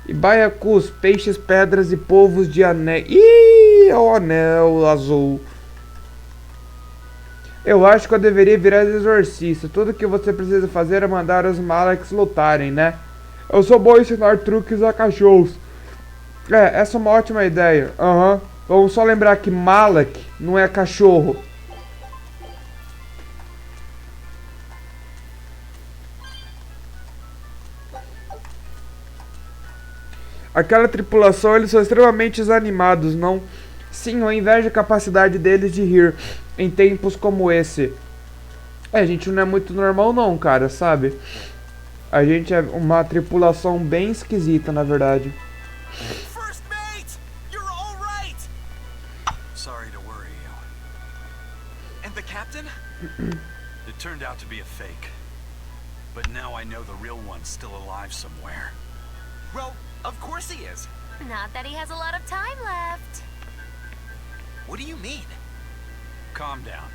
E baiacus, peixes, pedras e polvos de anel. Ih, é o anel azul. Eu acho que eu deveria virar exorcista. Tudo que você precisa fazer é mandar os Malaks lutarem, né? Eu sou bom em ensinar truques a cachorros. É, essa é uma ótima ideia. Aham. Vamos só lembrar que Malak não é cachorro. Aquela tripulação, eles são extremamente desanimados, não? Sim, eu invejo a capacidade deles de rir em tempos como esse. A gente não é muito normal não, cara, sabe? A gente é uma tripulação bem esquisita, na verdade. First mate! You're all right! Sorry to worry you. And the captain? It turned out to be a fake. But now I know the real one's still alive somewhere. Well, of course he is. Not that he has a lot of time left. What do you mean? Calm down.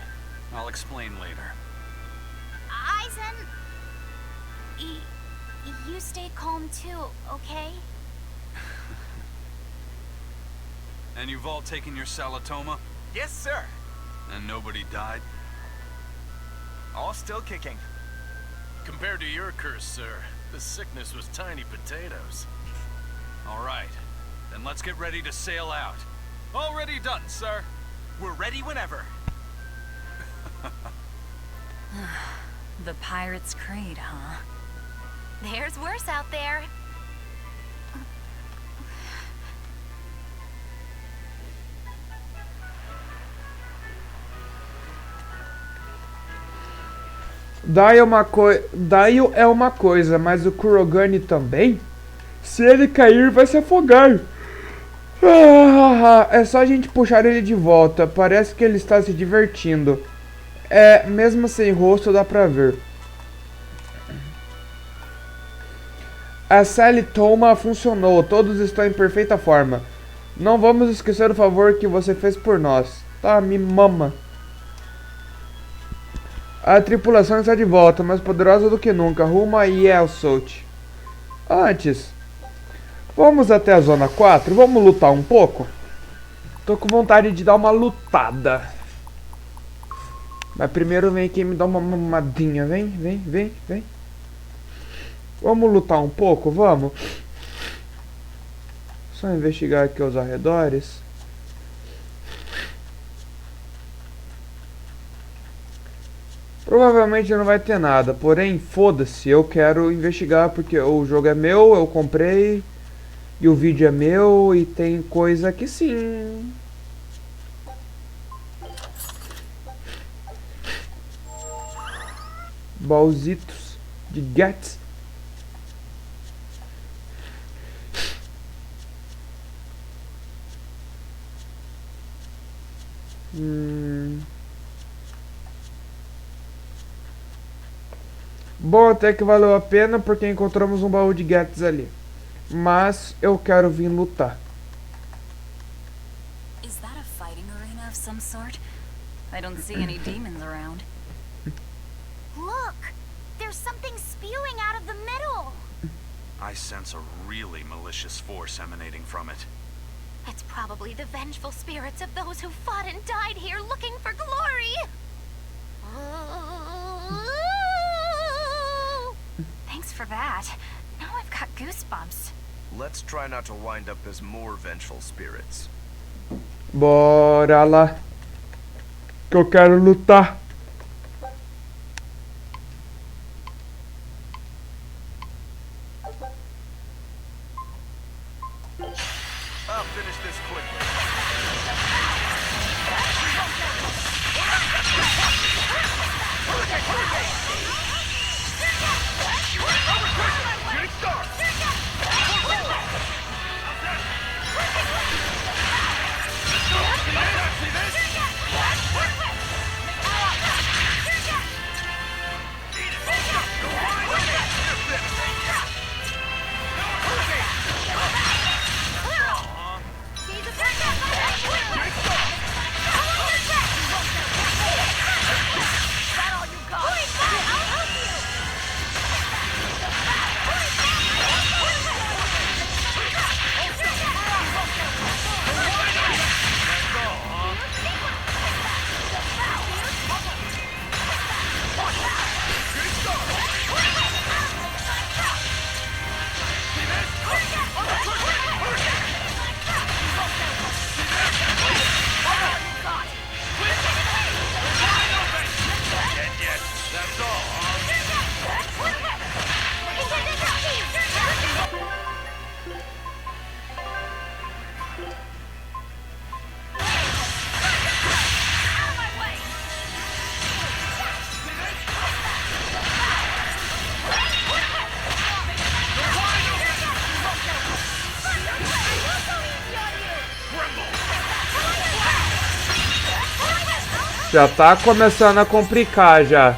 I'll explain later. Eisen... You stay calm too, okay? And you've all taken your Salatoma? Yes, sir. And nobody died? All still kicking. Compared to your curse, sir, the sickness was tiny potatoes. All right. Then let's get ready to sail out. Already done, sir. We're ready whenever. The Pirate's Creed, huh? There's worse out there. Daio é uma coisa, mas o Kurogane também? Se ele cair, vai se afogar. É só a gente puxar ele de volta. Parece que ele está se divertindo. É, mesmo sem rosto dá pra ver. A Salatoma funcionou. Todos estão em perfeita forma. Não vamos esquecer o favor que você fez por nós. Tá, me mama. A tripulação está de volta, mais poderosa do que nunca, rumo a Yelsot. Antes, vamos até a Zona 4? Vamos lutar um pouco? Tô com vontade de dar uma lutada. Mas primeiro vem aqui me dar uma mamadinha. Vem. Vamos lutar um pouco? Vamos. Só investigar aqui os arredores. Provavelmente não vai ter nada, porém, foda-se, eu quero investigar porque o jogo é meu, eu comprei, e o vídeo é meu, e tem coisa que sim. Balzitos de Gats. Bom, até que valeu a pena porque encontramos um baú de Gats ali. Mas eu quero vir lutar. Is that a fighting arena of some sort? I don't see any demons around. Look! There's something spewing out of the middle! I sense a really malicious force emanating from it. It's probably the vengeful spirits of those who fought and died here looking for glory. Thanks for that. Now I've got goosebumps. Let's try not to wind up as more vengeful spirits. Bora lá. Que eu quero lutar. I'll finish this quickly. Shooting star! See this? Já tá começando a complicar já.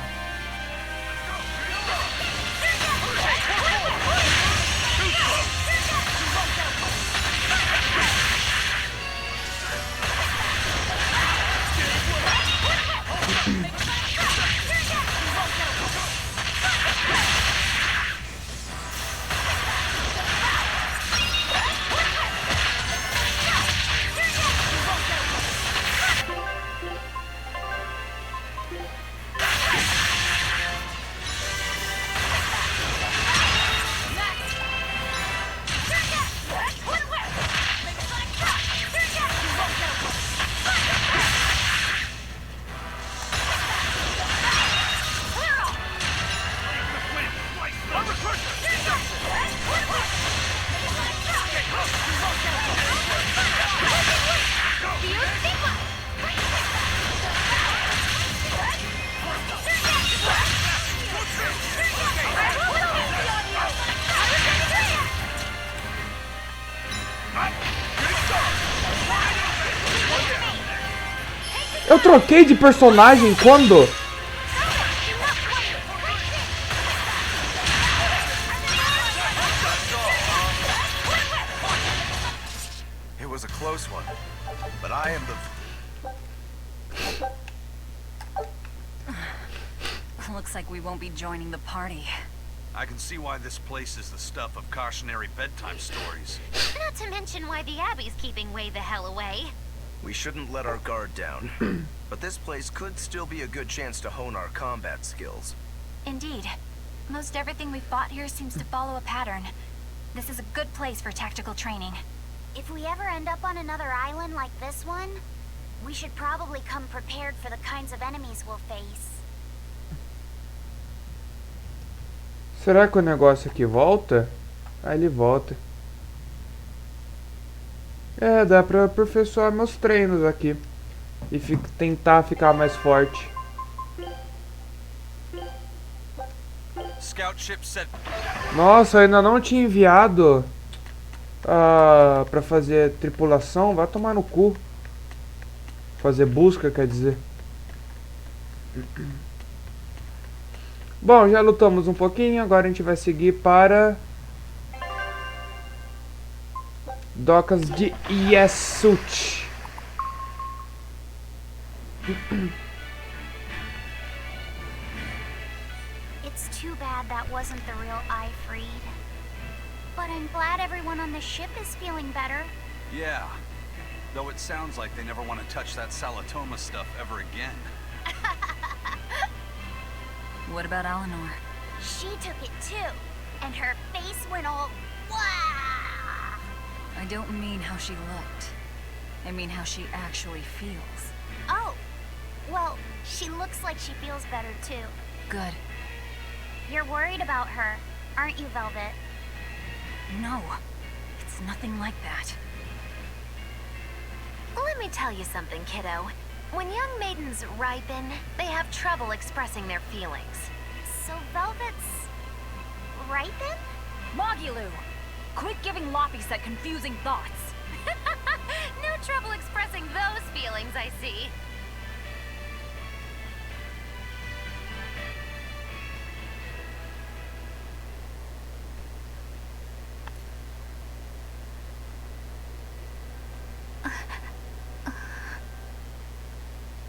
Eu troquei de personagem quando? It was a close one, but I am the... Looks like we won't be joining the party. I can see why this place is the stuff of cautionary bedtime stories. Not to mention why the Abbey's keeping way the hell away. We shouldn't let our guard down. But this place could still be a good chance to hone our combat skills. Indeed. Most everything we've fought here seems to follow a pattern. This is a good place for tactical training. If we ever end up on another island like this one, we should probably come prepared for the kinds of enemies we'll face. Será que o negócio aqui volta? Ah, ele volta. É, dá pra aperfeiçoar meus treinos aqui. E tentar ficar mais forte. Scout ship said... Nossa, eu ainda não tinha enviado pra fazer tripulação. Vai tomar no cu. Fazer busca, quer dizer. Bom, já lutamos um pouquinho. Agora a gente vai seguir para docas de Yesut. It's too bad that wasn't the real Ifreed. But I'm glad everyone on the ship is feeling better. Yeah. Though it sounds like they never want to touch that Salatoma stuff ever again. What about Eleanor? She took it too, and her face went all wow. I don't mean how she looked. I mean how she actually feels. Oh, well, she looks like she feels better too. Good. You're worried about her, aren't you, Velvet? No, it's nothing like that. Let me tell you something, kiddo. When young maidens ripen, they have trouble expressing their feelings. So Velvet's right then? Mogilu! Quit giving Loppies that confusing thoughts. No trouble expressing those feelings, I see.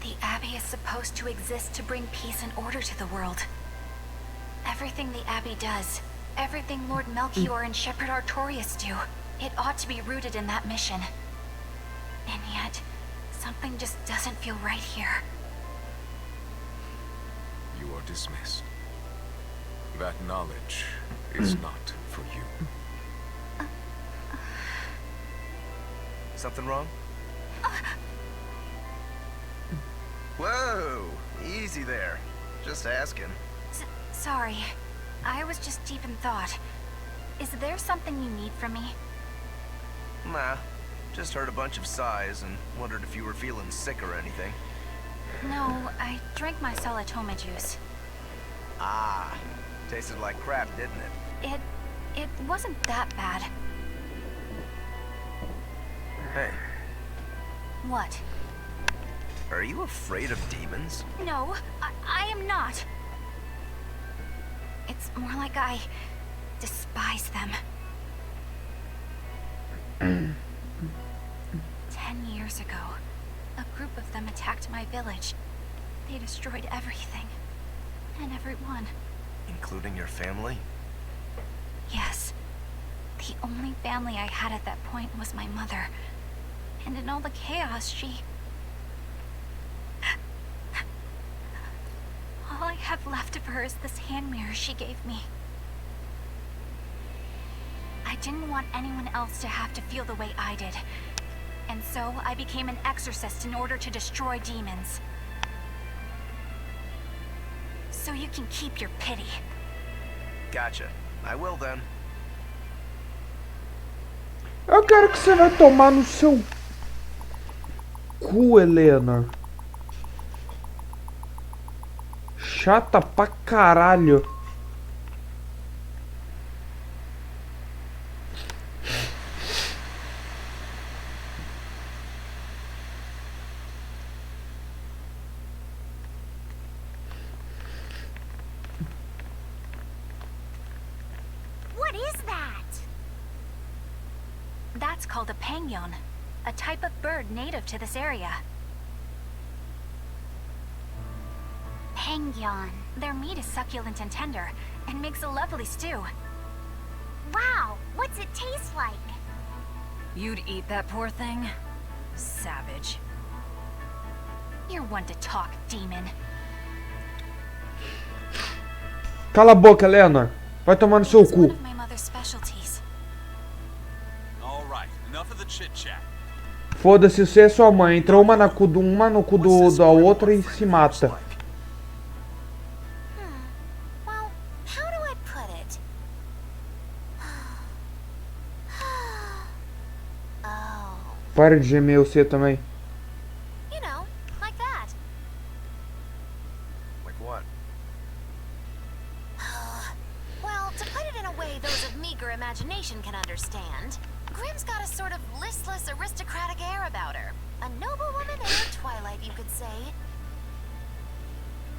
The Abbey is supposed to exist to bring peace and order to the world. Everything the Abbey does, everything Lord Melchior and Shepherd Artorias do, it ought to be rooted in that mission. And yet, something just doesn't feel right here. You are dismissed. That knowledge is not for you. Something wrong? Whoa! Easy there. Just asking. Sorry. I was just deep in thought. Is there something you need from me? Nah. Just heard a bunch of sighs and wondered if you were feeling sick or anything. No, I drank my Salatoma juice. Ah. Tasted like crap, didn't it? It wasn't that bad. Hey. What? Are you afraid of demons? No, I am not. It's more like I despise them. 10 years ago, a group of them attacked my village. They destroyed everything. And everyone. Including your family? Yes. The only family I had at that point was my mother. And in all the chaos, she... All I have left of her is this hand mirror she gave me. I didn't want anyone else to have to feel the way I did. And so I became an exorcist in order to destroy demons. So you can keep your pity. Gotcha. I will then. Eu quero que você vai tomar no seu cu, Helena. Chata pra caralho. What is that? That's called a penguin, a type of bird native to this area. Penguin. Their meat is succulent and tender, and makes a lovely stew. Wow, what's it taste like? You'd eat that poor thing? Savage. You're one to talk, demon. Cala a boca, Helena. Vai tomar no seu It's one cu. of my mother's specialties. All right, enough of the chit-chat. Foda-se, você é sua mãe. Entra uma no cu da outra e se mata. Well, how do I put it? Oh, Para de gemer você também. You know, like that. Like what? Well, to put it in a way those of meager imagination can understand, Grimm's got a sort of listless, aristocratic air about her. A noblewoman in her twilight, you could say.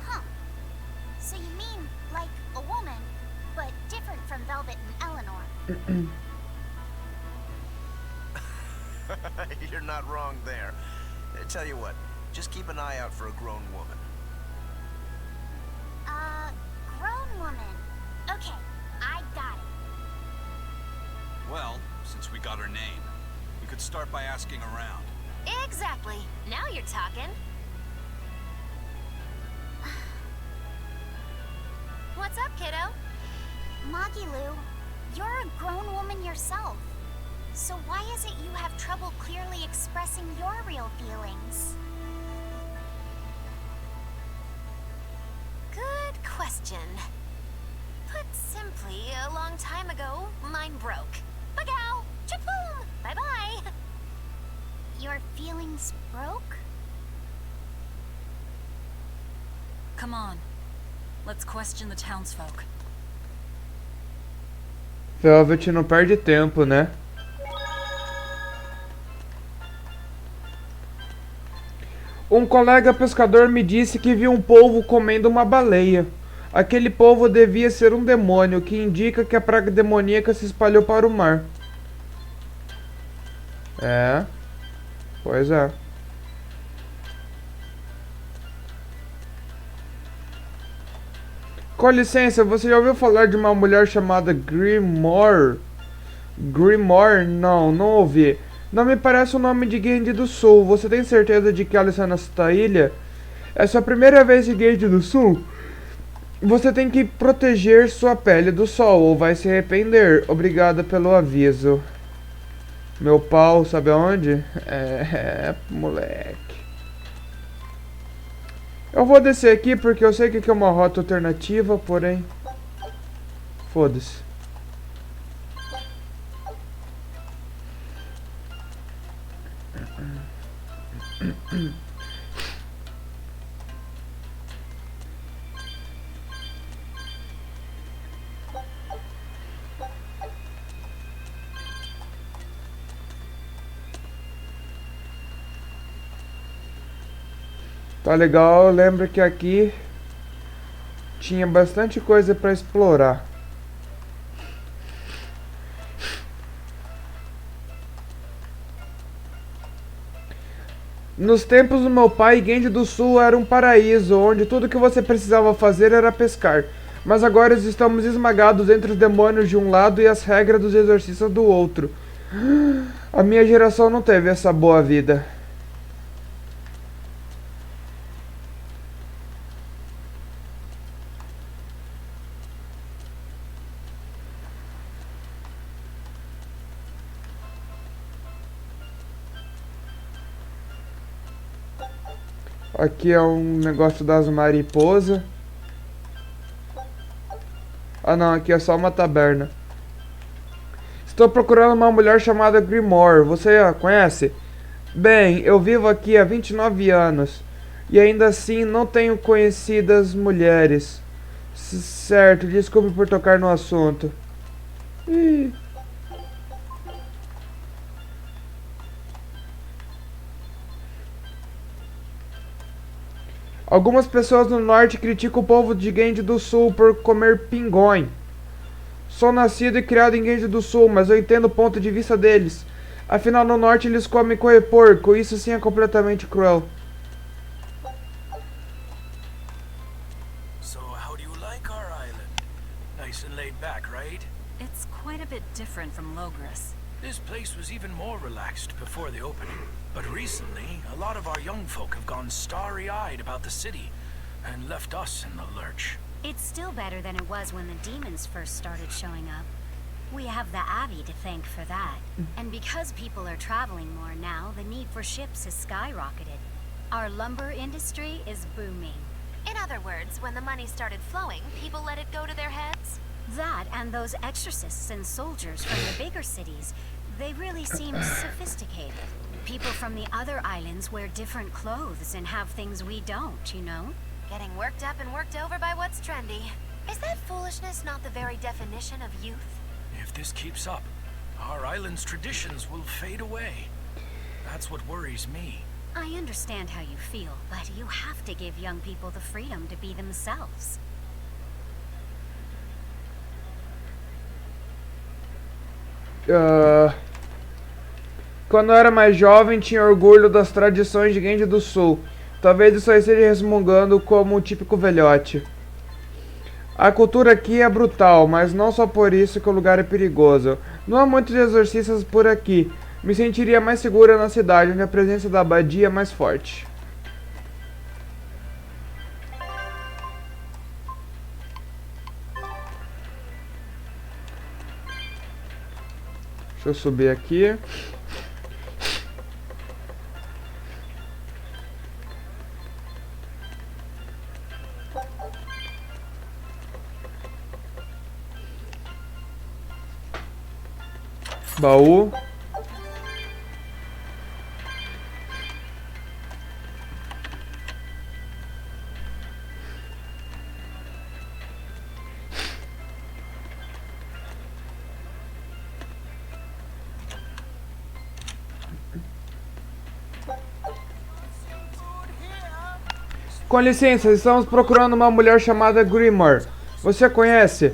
huh. So you mean like a woman, but different from Velvet and Eleanor. You're not wrong there. Tell you what, just keep an eye out for a grown woman. Grown woman. Okay, I got it. Well, since we got her name, we could start by asking around. Exactly. Now you're talking. What's up, kiddo? Magilu, you're a grown woman yourself. So why is it you have trouble clearly expressing your real feelings? Good question. Put simply, a long time ago, mine broke. Bagow! Chapoom! Bye-bye! Your feelings broke? Come on. Let's question the townsfolk. Velvet não perde tempo, né? Um colega pescador me disse que viu um polvo comendo uma baleia. Aquele polvo devia ser um demônio, que indica que a praga demoníaca se espalhou para o mar. É. Pois é. Com licença, você já ouviu falar de uma mulher chamada Grimoire? Grimoire? Não ouvi. Não me parece o nome de Guinde do Sul. Você tem certeza de que ela está nesta ilha? É sua primeira vez em Guinde do Sul? Você tem que proteger sua pele do sol ou vai se arrepender. Obrigada pelo aviso. Meu pau, sabe aonde? Moleque. Eu vou descer aqui porque eu sei que aqui é uma rota alternativa, porém... Foda-se. Tá legal, lembra que aqui tinha bastante coisa pra explorar. Nos tempos do meu pai, Genji do Sul era um paraíso, onde tudo que você precisava fazer era pescar. Mas agora estamos esmagados entre os demônios de um lado e as regras dos exorcistas do outro. A minha geração não teve essa boa vida. Aqui é um negócio das mariposas. Ah não, aqui é só uma taberna. Estou procurando uma mulher chamada Grimoire. Você a conhece? Bem, eu vivo aqui há 29 anos. E ainda assim não tenho conhecidas mulheres. Certo, desculpe por tocar no assunto. Ih. Algumas pessoas no norte criticam o povo de Genji do Sul por comer pinguim. Sou nascido e criado em Genji do Sul, mas eu entendo o ponto de vista deles. Afinal, no norte eles comem porco, isso sim é completamente cruel. So, how do you like our island? Nice and laid back, right? It's quite a bit different from Logris. This place was even more relaxed before the opening. But recently, a lot of our young folk have gone starry-eyed about the city and left us in the lurch. It's still better than it was when the demons first started showing up. We have the Abbey to thank for that. And because people are traveling more now, the need for ships has skyrocketed. Our lumber industry is booming. In other words, when the money started flowing, people let it go to their heads? That and those exorcists and soldiers from the bigger cities, they really seem sophisticated. People from the other islands wear different clothes and have things we don't, you know? Getting worked up and worked over by what's trendy. Is that foolishness not the very definition of youth? If this keeps up, our island's traditions will fade away. That's what worries me. I understand how you feel, but you have to give young people the freedom to be themselves. Quando eu era mais jovem, tinha orgulho das tradições de Genji do Sul. Talvez isso aí esteja resmungando como um típico velhote. A cultura aqui é brutal, mas não só por isso que o lugar é perigoso. Não há muitos exorcistas por aqui. Me sentiria mais segura na cidade, onde a presença da abadia é mais forte. Deixa eu subir aqui. Baú. Com licença, estamos procurando uma mulher chamada Grimoire. Você a conhece?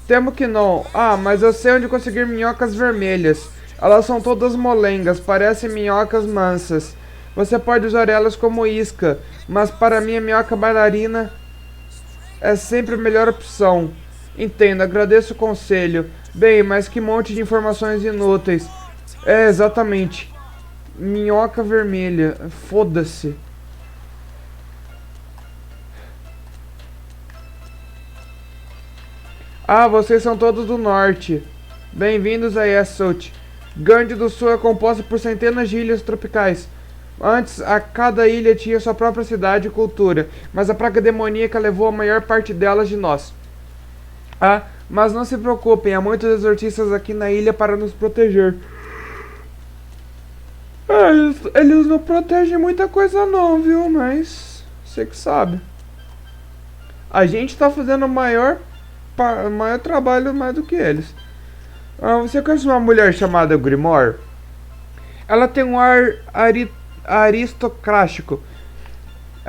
Temo que não. Ah, mas eu sei onde conseguir minhocas vermelhas. Elas são todas molengas, parecem minhocas mansas. Você pode usar elas como isca, mas para mim a minhoca bailarina é sempre a melhor opção. Entendo, agradeço o conselho. Bem, mas que monte de informações inúteis. É, exatamente. Minhoca vermelha. Foda-se. Ah, vocês são todos do norte. Bem-vindos a Yesut. Genji do Sul é composta por centenas de ilhas tropicais. Antes, a cada ilha tinha sua própria cidade e cultura, mas a praga demoníaca levou a maior parte delas de nós. Ah, mas não se preocupem, há muitos exorcistas aqui na ilha para nos proteger. Eles não protegem muita coisa não, viu? Mas você que sabe. A gente tá fazendo o maior trabalho mais do que eles. Você conhece uma mulher chamada Grimoire? Ela tem um ar aristocrático.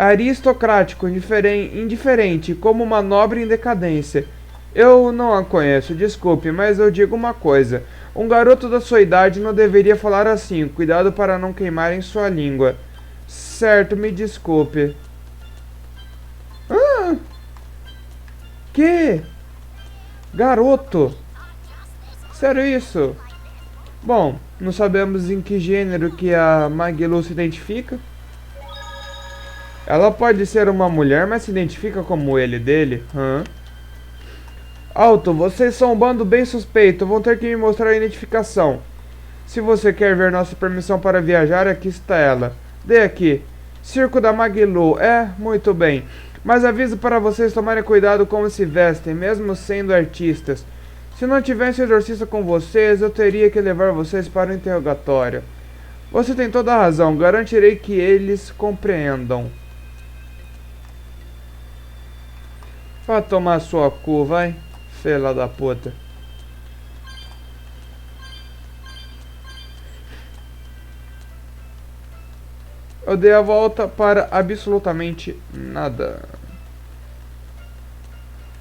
Aristocrático, indiferente, como uma nobre em decadência. Eu não a conheço, desculpe, mas eu digo uma coisa. Um garoto da sua idade não deveria falar assim. Cuidado para não queimarem sua língua. Certo, me desculpe. Ah! Que? Garoto? Sério isso? Bom, não sabemos em que gênero que a Magilu se identifica. Ela pode ser uma mulher, mas se identifica como ele dele. Alto, vocês são um bando bem suspeito. Vão ter que me mostrar a identificação. Se você quer ver nossa permissão para viajar, aqui está ela. Dê aqui. Circo da Magilu. Muito bem. Mas aviso para vocês tomarem cuidado como se vestem, mesmo sendo artistas. Se não tivesse exorcista com vocês, eu teria que levar vocês para o interrogatório. Você tem toda a razão. Garantirei que eles compreendam. Vai tomar sua cu, vai. Filha da puta. Eu dei a volta para absolutamente nada.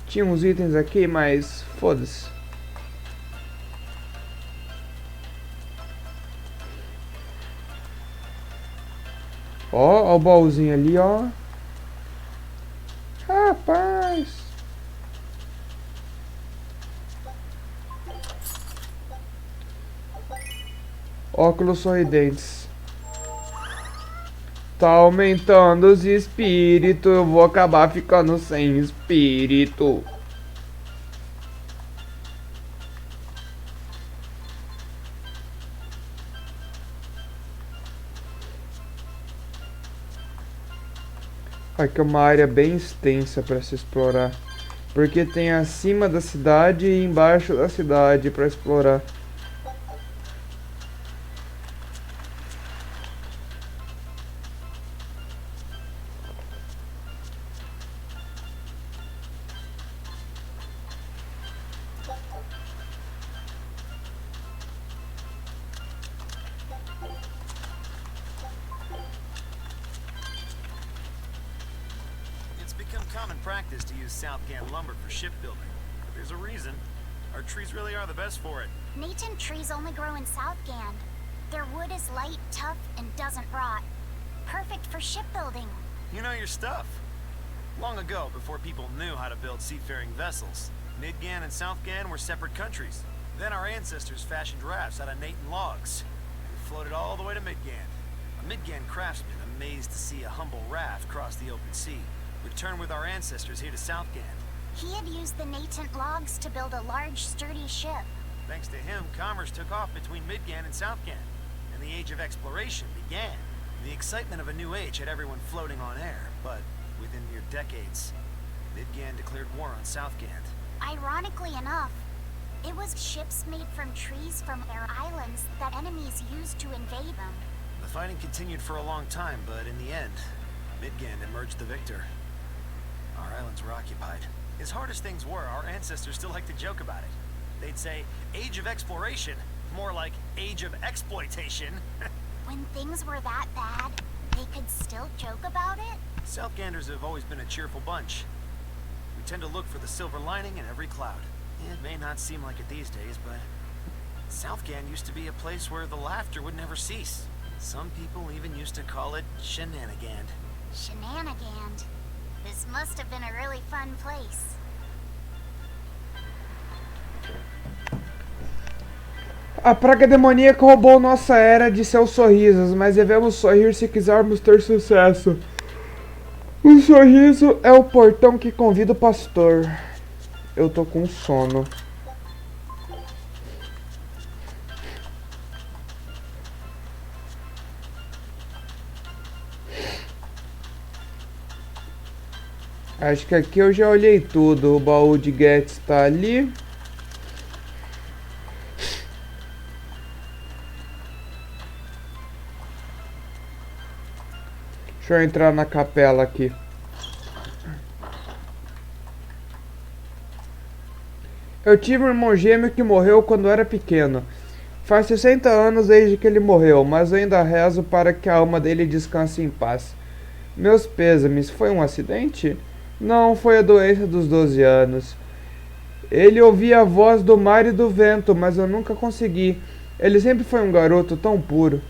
Tinha uns itens aqui, mas foda-se. Ó, o baúzinho ali, ó. Rapaz. Óculos sorridentes. Tá aumentando os espíritos. Eu vou acabar ficando sem espírito. Aqui é uma área bem extensa para se explorar. Porque tem acima da cidade e embaixo da cidade para explorar. Common practice to use Southgate lumber for shipbuilding. There's a reason. Our trees really are the best for it. Natan trees only grow in Southgand. Their wood is light, tough, and doesn't rot. Perfect for shipbuilding. You know your stuff. Long ago, before people knew how to build seafaring vessels, Midgan and Southgan were separate countries. Then our ancestors fashioned rafts out of Natan logs. We floated all the way to Midgan. A Midgan craftsman, amazed to see a humble raft cross the open sea, returned with our ancestors here to Southgand. He had used the Natan logs to build a large, sturdy ship. Thanks to him, commerce took off between Midgan and Southgand, and the age of exploration began. The excitement of a new age had everyone floating on air, but within mere decades, Midgan declared war on Southgand. Ironically enough, it was ships made from trees from their islands that enemies used to invade them. The fighting continued for a long time, but in the end, Midgan emerged the victor. Our islands were occupied. As hard as things were, our ancestors still liked to joke about it. They'd say, age of exploration, more like age of exploitation. When things were that bad, they could still joke about it? Southganders have always been a cheerful bunch. We tend to look for the silver lining in every cloud. It may not seem like it these days, but Southgand used to be a place where the laughter would never cease. Some people even used to call it Shenanigand. Shenanigand. This must have been a really fun place. A praga demoníaca roubou nossa era de seus sorrisos, mas devemos sorrir se quisermos ter sucesso. O sorriso é o portão que convida o pastor. Eu tô com sono. Acho que aqui eu já olhei tudo. O baú de Getz tá ali. Deixa eu entrar na capela aqui. Eu tive um irmão gêmeo que morreu quando era pequeno. Faz 60 anos desde que ele morreu, mas eu ainda rezo para que a alma dele descanse em paz. Meus pêsames, foi um acidente? Não, foi a doença dos 12 anos. Ele ouvia a voz do mar e do vento, mas eu nunca consegui. Ele sempre foi um garoto tão puro.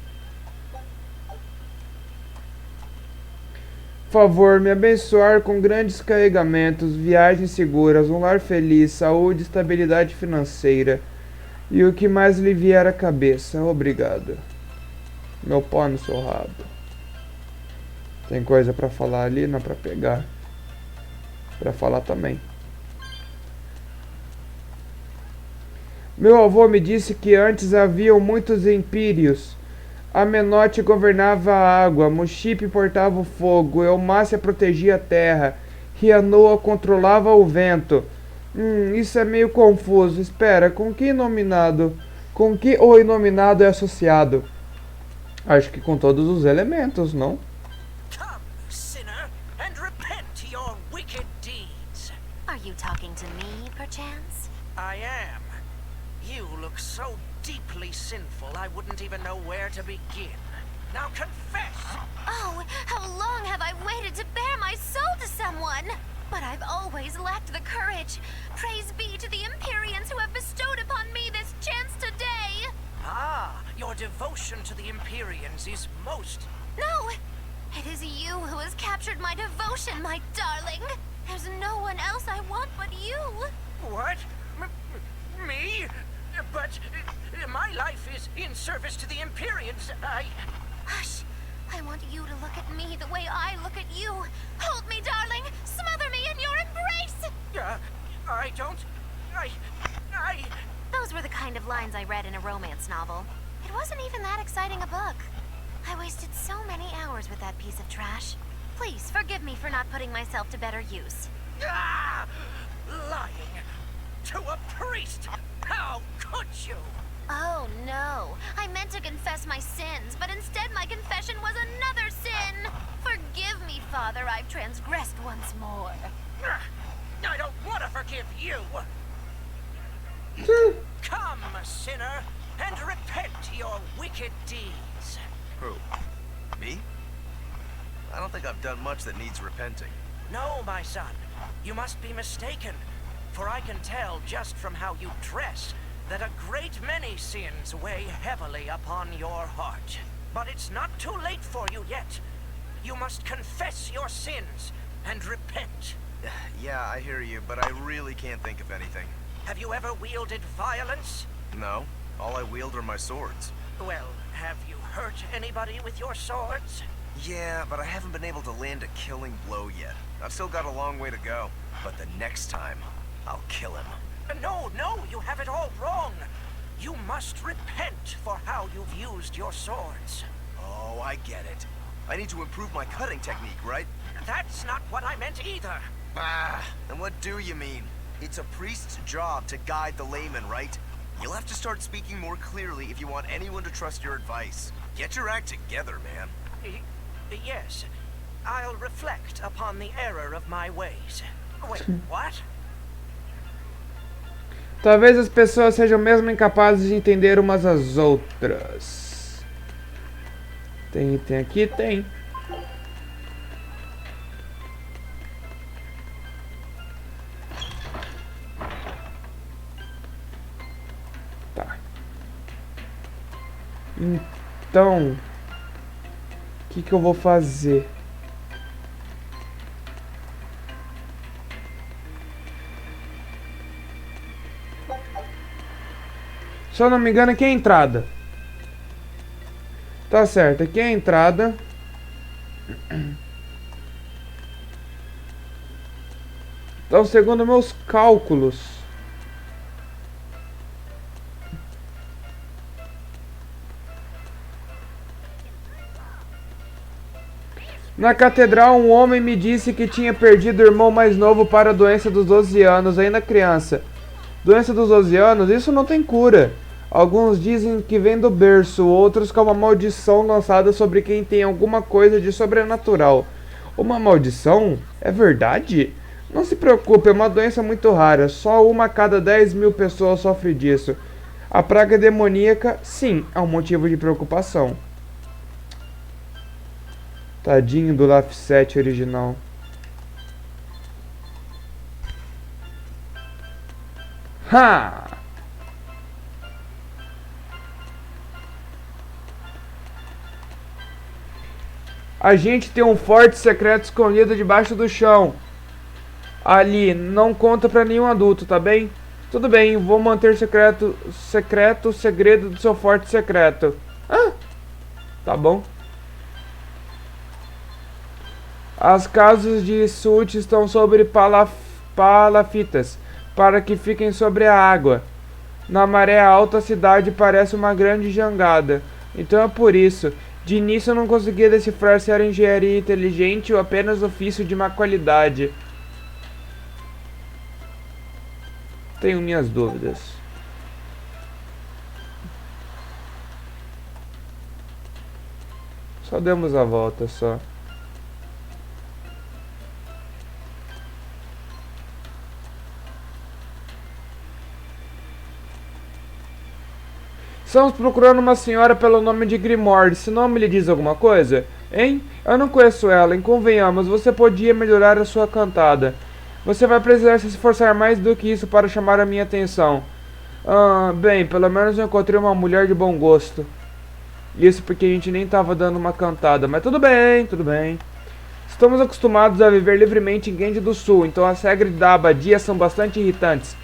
Favor, me abençoar com grandes carregamentos, viagens seguras, um lar feliz, saúde e estabilidade financeira. E o que mais lhe vier à cabeça. Obrigado. Meu pau no seu rabo. Tem coisa pra falar ali, não pra pegar. Pra falar também. Meu avô me disse que antes haviam muitos impérios. Amenote governava a água, Mushipe portava o fogo, Eumácia protegia a terra, Rianoa controlava o vento. Isso é meio confuso. Espera, com que inominado? Com que o inominado é associado? Acho que com todos os elementos, não? Come, sinner, and repent your wicked deeds. Are you talking to me, perchance? I am. You look so deeply sinful, I wouldn't even know where to begin. Now confess! Oh, how long have I waited to bare my soul to someone? But I've always lacked the courage. Praise be to the Empyreans who have bestowed upon me this chance today. Ah, your devotion to the Empyreans is most... No, it is you who has captured my devotion, my darling. There's no one else I want but you. What? Me? But my life is in service to the Empyreans. Hush. I want you to look at me the way I look at you. Hold me, darling. Smother me in your embrace. I don't... Those were the kind of lines I read in a romance novel. It wasn't even that exciting a book. I wasted so many hours with that piece of trash. Please, forgive me for not putting myself to better use. Lying to a priest! How could you? Oh, no. I meant to confess my sins, but instead my confession was another sin. Forgive me, Father, I've transgressed once more. I don't want to forgive you. Come, sinner, and repent your wicked deeds. Who? Me? I don't think I've done much that needs repenting. No, my son. You must be mistaken. For I can tell just from how you dress that a great many sins weigh heavily upon your heart. But it's not too late for you yet. You must confess your sins and repent. Yeah, I hear you, but I really can't think of anything. Have you ever wielded violence? No. All I wield are my swords. Well, have you hurt anybody with your swords? Yeah, but I haven't been able to land a killing blow yet. I've still got a long way to go. But the next time, I'll kill him. No, you have it all wrong. You must repent for how you've used your swords. Oh, I get it. I need to improve my cutting technique, right? That's not what I meant either. Then what do you mean? It's a priest's job to guide the layman, right? You'll have to start speaking more clearly if you want anyone to trust your advice. Get your act together, man. Yes. I'll reflect upon the error of my ways. Wait, what? Talvez as pessoas sejam mesmo incapazes de entender umas às outras. Tem item aqui? Tem. Tá. Então, o que eu vou fazer? Se eu não me engano, aqui é a entrada. Tá certo, aqui é a entrada. Então, segundo meus cálculos, na catedral, um homem me disse que tinha perdido o irmão mais novo para a doença dos 12 anos, ainda criança. Doença dos 12 anos, isso não tem cura. Alguns dizem que vem do berço, outros que é uma maldição lançada sobre quem tem alguma coisa de sobrenatural. Uma maldição? É verdade? Não se preocupe, é uma doença muito rara. Só uma a cada 10.000 pessoas sofre disso. A praga demoníaca, sim, é um motivo de preocupação. Tadinho do Laphset original. Ha! A gente tem um forte secreto escondido debaixo do chão. Ali, não conta pra nenhum adulto, tá bem? Tudo bem, vou manter o segredo do seu forte secreto. Ah, tá bom. As casas de Sult estão sobre palafitas, para que fiquem sobre a água. Na maré alta a cidade parece uma grande jangada. Então é por isso. De início eu não conseguia decifrar se era engenharia inteligente ou apenas ofício de má qualidade. Tenho minhas dúvidas. Só demos a volta, só. Estamos procurando uma senhora pelo nome de Grimoire. Esse nome lhe diz alguma coisa? Hein? Eu não conheço ela, e convenhamos, você podia melhorar a sua cantada. Você vai precisar se esforçar mais do que isso para chamar a minha atenção. Bem, pelo menos eu encontrei uma mulher de bom gosto. Isso porque a gente nem estava dando uma cantada, mas tudo bem, tudo bem. Estamos acostumados a viver livremente em Guende do Sul, então as regras da abadia são bastante irritantes.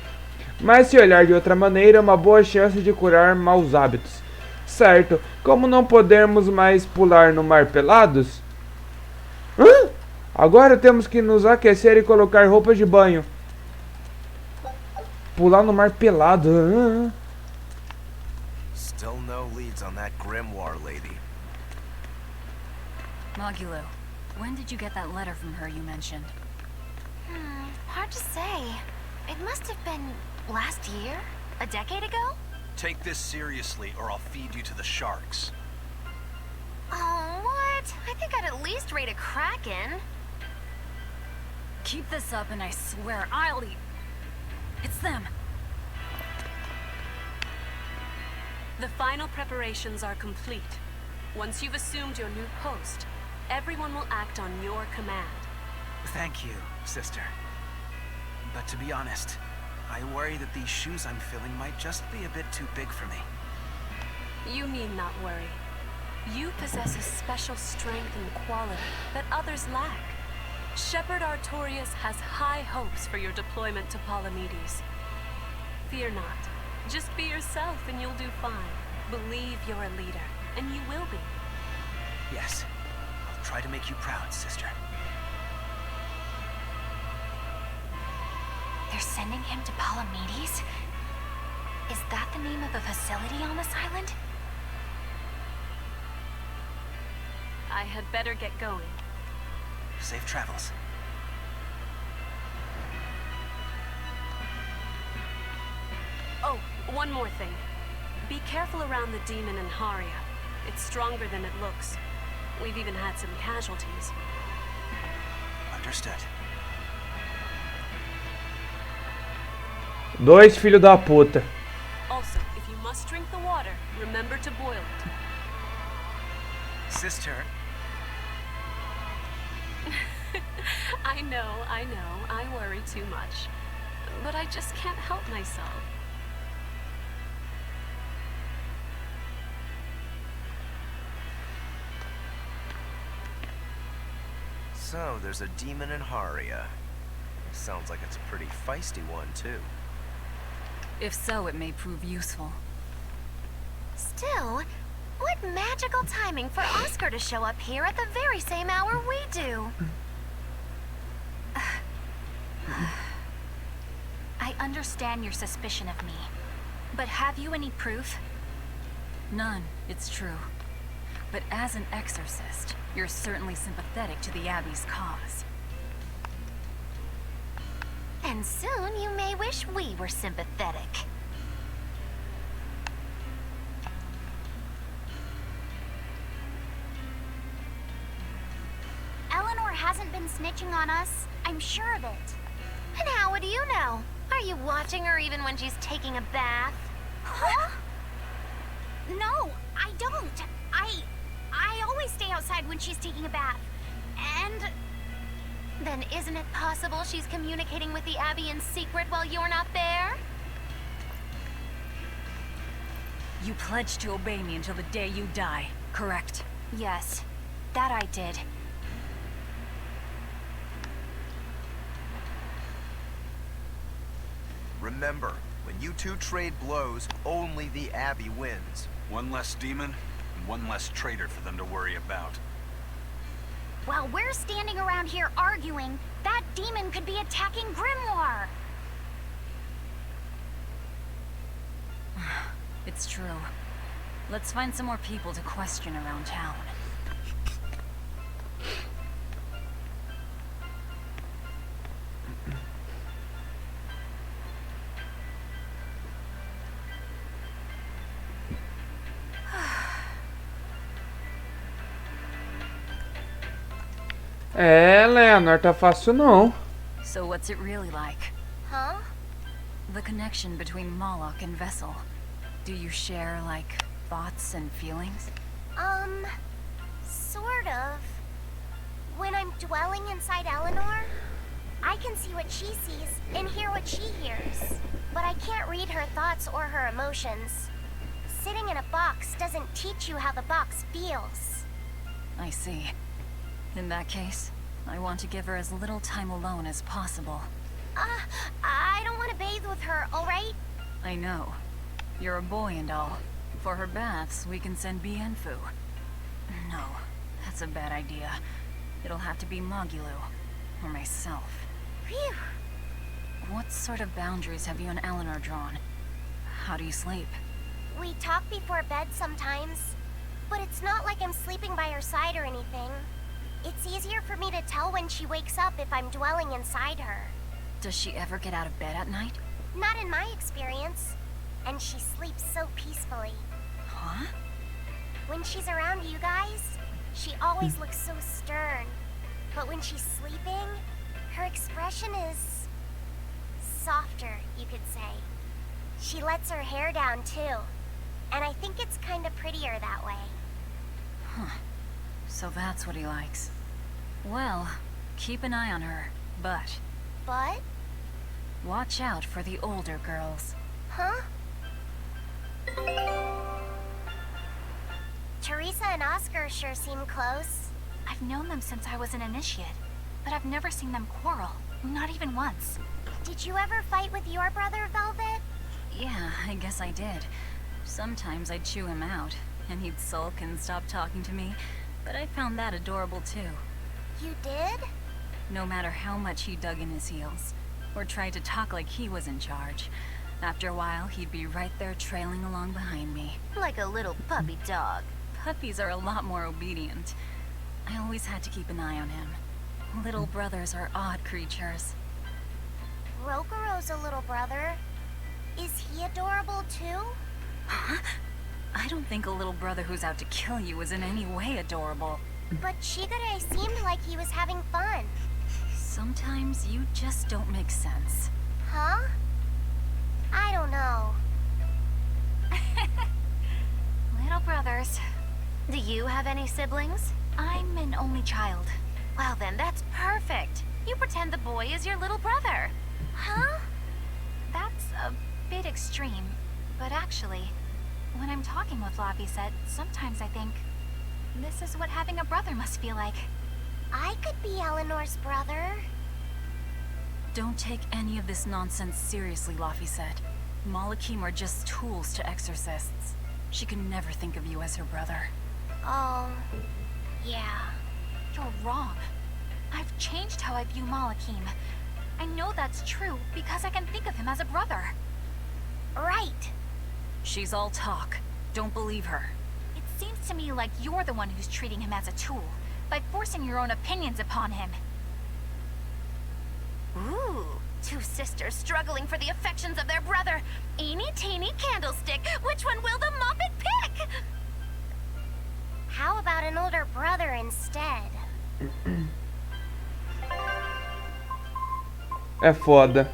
Mas se olhar de outra maneira, é uma boa chance de curar maus hábitos. Certo, como não podemos mais pular no mar pelados? Hã? Agora temos que nos aquecer e colocar roupas de banho. Pular no mar pelado. Still no leads on that grimoire lady. Mogulo, when did you get that letter from her you mentioned? Hard to say. It must have been last year? A decade ago? Take this seriously or I'll feed you to the sharks. Oh, what? I think I'd at least rate a kraken. Keep this up and I swear I'll eat. It's them. The final preparations are complete. Once you've assumed your new post, everyone will act on your command. Thank you, sister. But to be honest, I worry that these shoes I'm filling might just be a bit too big for me. You need not worry. You possess a special strength and quality that others lack. Shepherd Artorias has high hopes for your deployment to Palamedes. Fear not. Just be yourself and you'll do fine. Believe you're a leader, and you will be. Yes, I'll try to make you proud, sister. They're sending him to Palamedes? Is that the name of a facility on this island? I had better get going. Safe travels. Oh, one more thing. Be careful around the demon in Haria. It's stronger than it looks. We've even had some casualties. Understood. Dois filhos da puta. Also, if you must drink the water, remember to boil it. Sister. I know, I worry too much. But I just can't help myself. So, there's a demon in Haria. Sounds like it's a pretty feisty one, too. If so, it may prove useful. Still, what magical timing for Oscar to show up here at the very same hour we do. I understand your suspicion of me, but have you any proof? None, it's true. But as an exorcist, you're certainly sympathetic to the Abbey's cause. And soon you may wish we were sympathetic. Eleanor hasn't been snitching on us. I'm sure of it. And how would you know? Are you watching her even when she's taking a bath? Huh? No, I don't. I always stay outside when she's taking a bath. And... then isn't it possible she's communicating with the Abbey in secret while you're not there? You pledged to obey me until the day you die, correct? Yes, that I did. Remember, when you two trade blows, only the Abbey wins. One less demon, and one less traitor for them to worry about. While we're standing around here arguing, that demon could be attacking Grimoire. It's true. Let's find some more people to question around town. É, Leonor, tá fácil não. So what's it really like? Huh? The connection between Moloch and Vessel. Do you share, like, thoughts and feelings? Sort of. When I'm dwelling inside Eleanor, I can see what she sees and hear what she hears. But I can't read her thoughts or her emotions. Sitting in a box doesn't teach you how the box feels. I see. In that case, I want to give her as little time alone as possible. I don't want to bathe with her, alright? I know. You're a boy and all. For her baths, we can send Bienfu. No, that's a bad idea. It'll have to be Magulu. Or myself. Phew. What sort of boundaries have you and Eleanor drawn? How do you sleep? We talk before bed sometimes, but it's not like I'm sleeping by her side or anything. It's easier for me to tell when she wakes up if I'm dwelling inside her. Does she ever get out of bed at night? Not in my experience. And she sleeps so peacefully. Huh? When she's around you guys, she always looks so stern. But when she's sleeping, her expression is softer, you could say. She lets her hair down too. And I think it's kind of prettier that way. Huh. So that's what he likes. Well, keep an eye on her, but But? watch out for the older girls. Huh? Teresa and Oscar sure seem close. I've known them since I was an initiate, but I've never seen them quarrel. Not even once. Did you ever fight with your brother, Velvet? Yeah, I guess I did. Sometimes I'd chew him out, and he'd sulk and stop talking to me, but I found that adorable too. You did? No matter how much he dug in his heels, or tried to talk like he was in charge, after a while he'd be right there trailing along behind me. Like a little puppy dog. Puppies are a lot more obedient. I always had to keep an eye on him. Little brothers are odd creatures. Rokuro's a little brother. Is he adorable too? Huh? I don't think a little brother who's out to kill you is in any way adorable. But Shigure seemed like he was having fun. Sometimes you just don't make sense. Huh? I don't know. Little brothers. Do you have any siblings? I'm an only child. Well then, that's perfect. You pretend the boy is your little brother. Huh? That's a bit extreme, but actually, when I'm talking with Lavisette, sometimes I think, this is what having a brother must feel like. I could be Eleanor's brother. Don't take any of this nonsense seriously, Lavisette. Malachim are just tools to exorcists. She can never think of you as her brother. Oh, yeah. You're wrong. I've changed how I view Malachim. I know that's true because I can think of him as a brother. Right. She's all talk. Don't believe her. It seems to me like you're the one who's treating him as a tool, by forcing your own opinions upon him. Ooh, two sisters struggling for the affections of their brother. Eeny teeny candlestick, which one will the Muppet pick? How about an older brother instead? É foda.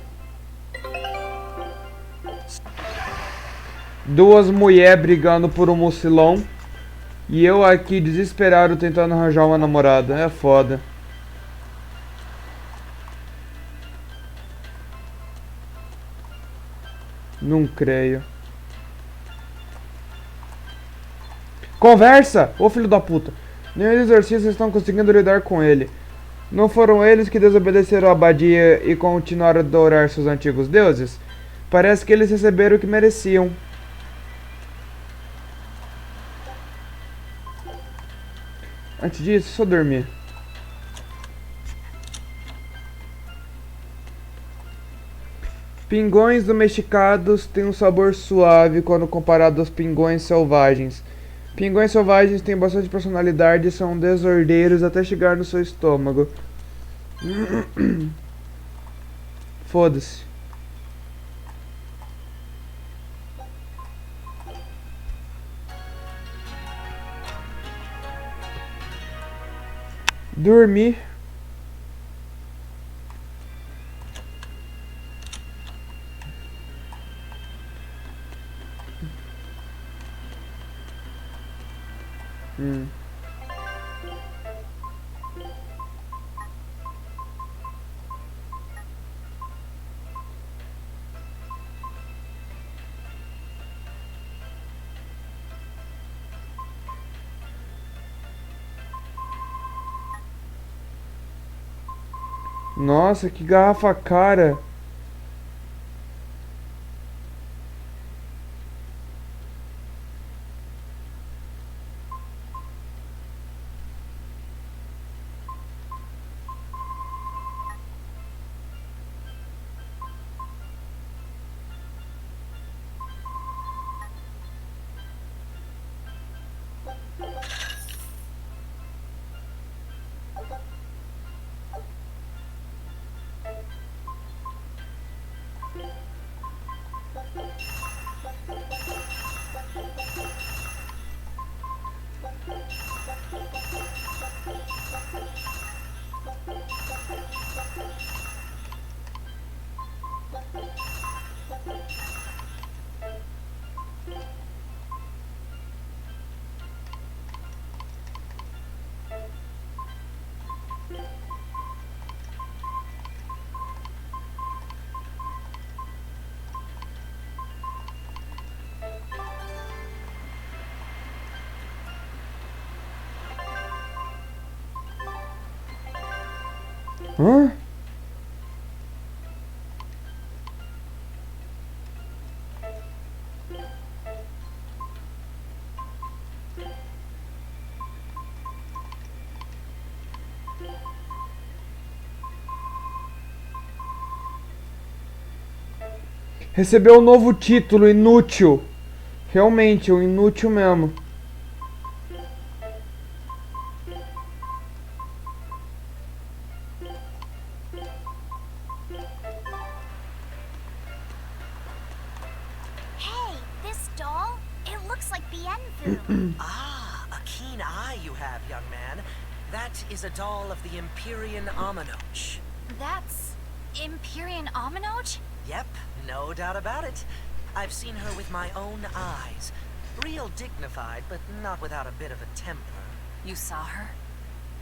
Duas mulheres brigando por um mucilão. E eu aqui desesperado tentando arranjar uma namorada. É foda. Não creio. Conversa! Ô filho da puta. Nem os exorcistas estão conseguindo lidar com ele. Não foram eles que desobedeceram a abadia e continuaram a adorar seus antigos deuses? Parece que eles receberam o que mereciam. Antes disso, só dormir. Pingões domesticados têm um sabor suave quando comparado aos pingões selvagens. Pingões selvagens têm bastante personalidade e são desordeiros até chegar no seu estômago. Foda-se. Dormir. Nossa, que garrafa cara. Hã? Recebeu um novo título, inútil. Realmente, um inútil mesmo. Hey, this doll? It looks like Bienfu. Ah, a keen eye you have, young man. That is a doll of the Empyrean Aminoch. That's Empyrean Aminoch? Yep, no doubt about it. I've seen her with my own eyes. Real dignified, but not without a bit of a temper. You saw her?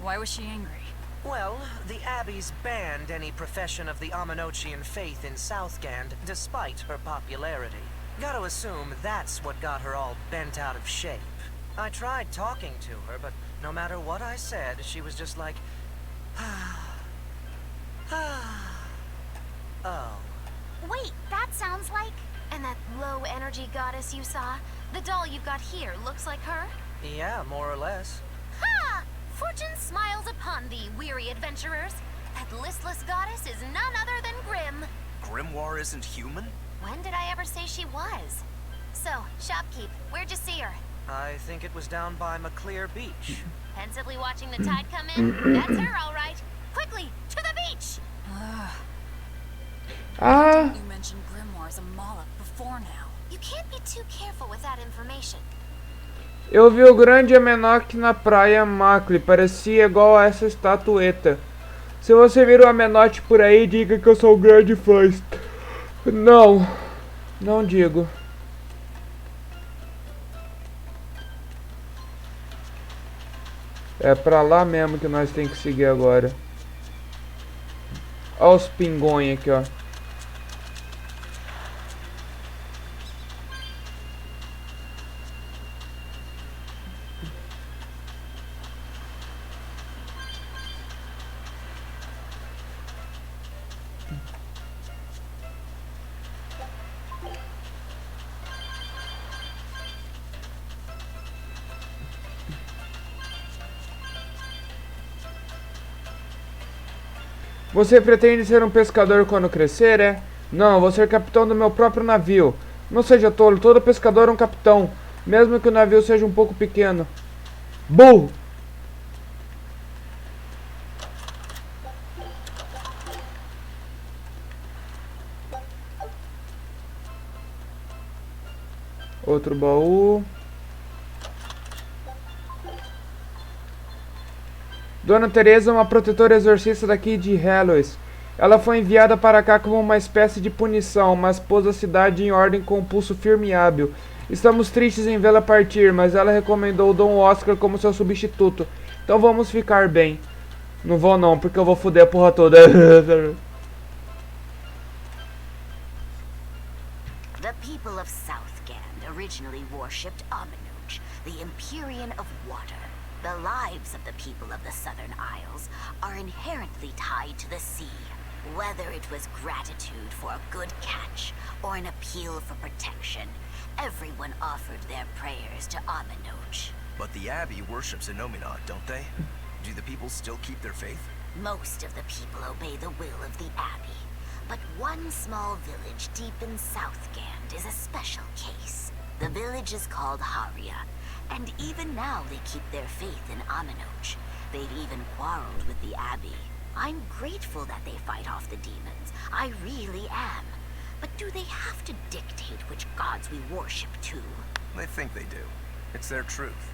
Why was she angry? Well, the Abbeys banned any profession of the Aminochian faith in Southgand, despite her popularity. Gotta assume that's what got her all bent out of shape. I tried talking to her, but no matter what I said, she was just like, oh. Wait, that sounds like... And that low-energy goddess you saw? The doll you've got here looks like her? Yeah, more or less. Ha! Fortune smiles upon thee, weary adventurers. That listless goddess is none other than Grim. Grimoire isn't human? When did I ever say she was? So, shopkeep, where'd you see her? I think it was down by Maclear Beach. Pensively watching the tide come in? That's her, all right. Quickly, to the beach! Ah, You mentioned Grimoire as a Moloch before now. You can't be too careful with that information. eu vi o grande Amenoch na praia Maclear. Parecia igual a essa estatueta. Se você vir o Amenoch por aí, diga que eu sou um grande fã. Não, não digo. É pra lá mesmo que nós tem que seguir agora. Olha os pingões aqui, ó. Você pretende ser um pescador quando crescer, é? Não, eu vou ser capitão do meu próprio navio. Não seja tolo, todo pescador é um capitão, mesmo que o navio seja um pouco pequeno. Burro! Outro baú. Dona Teresa é uma protetora exorcista daqui de Hallows. Ela foi enviada para cá como uma espécie de punição, mas pôs a cidade em ordem com um pulso firme e hábil. Estamos tristes em vê-la partir, mas ela recomendou Dom Oscar como seu substituto. Então vamos ficar bem. Não vou não, porque eu vou foder a porra toda. The people of Southgand originally worshipped Aminuj, the Empyrean of Water. The lives of the people of the Southern Isles are inherently tied to the sea. Whether it was gratitude for a good catch or an appeal for protection, everyone offered their prayers to Aminuj. But the Abbey worships Innominat, don't they? Do the people still keep their faith? Most of the people obey the will of the Abbey, but one small village deep in Southgand is a special case. The village is called Haria, and even now they keep their faith in Aminuj. They've even quarreled with the Abbey. I'm grateful that they fight off the demons. I really am. But do they have to dictate which gods we worship too? They think they do. It's their truth.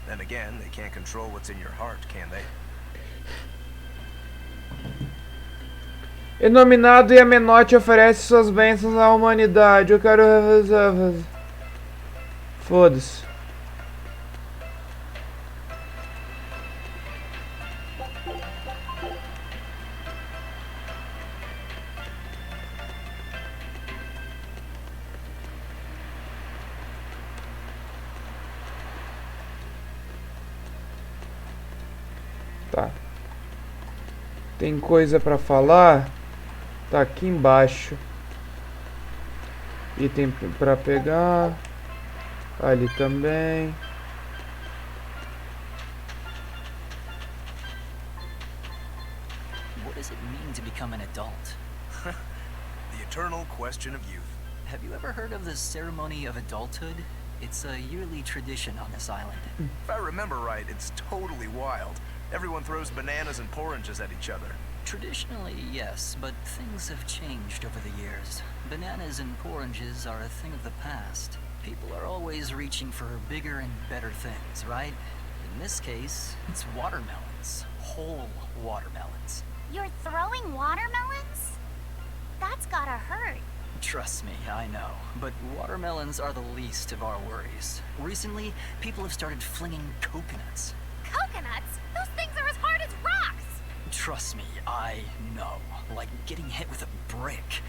Then again, they can't control what's in your heart, can they? Enominado e Amenote oferece suas bênçãos à humanidade. Eu quero... Foda-se. Tá. Tem coisa pra falar? Tá aqui embaixo. Item pra pegar. Ali também. What does it mean to become an adult? The eternal question of youth. Have you ever heard of the ceremony of adulthood? It's a yearly tradition on this island. If I remember right, it's totally wild. Everyone throws bananas and oranges at each other. Traditionally, yes, but things have changed over the years. Bananas and oranges are a thing of the past. People are always reaching for bigger and better things, right? In this case, it's watermelons. Whole watermelons. You're throwing watermelons? That's gotta hurt. Trust me, I know. But watermelons are the least of our worries. Recently, people have started flinging coconuts. Coconuts? Those things are as hard as rocks! Trust me, I know. Like getting hit with a brick.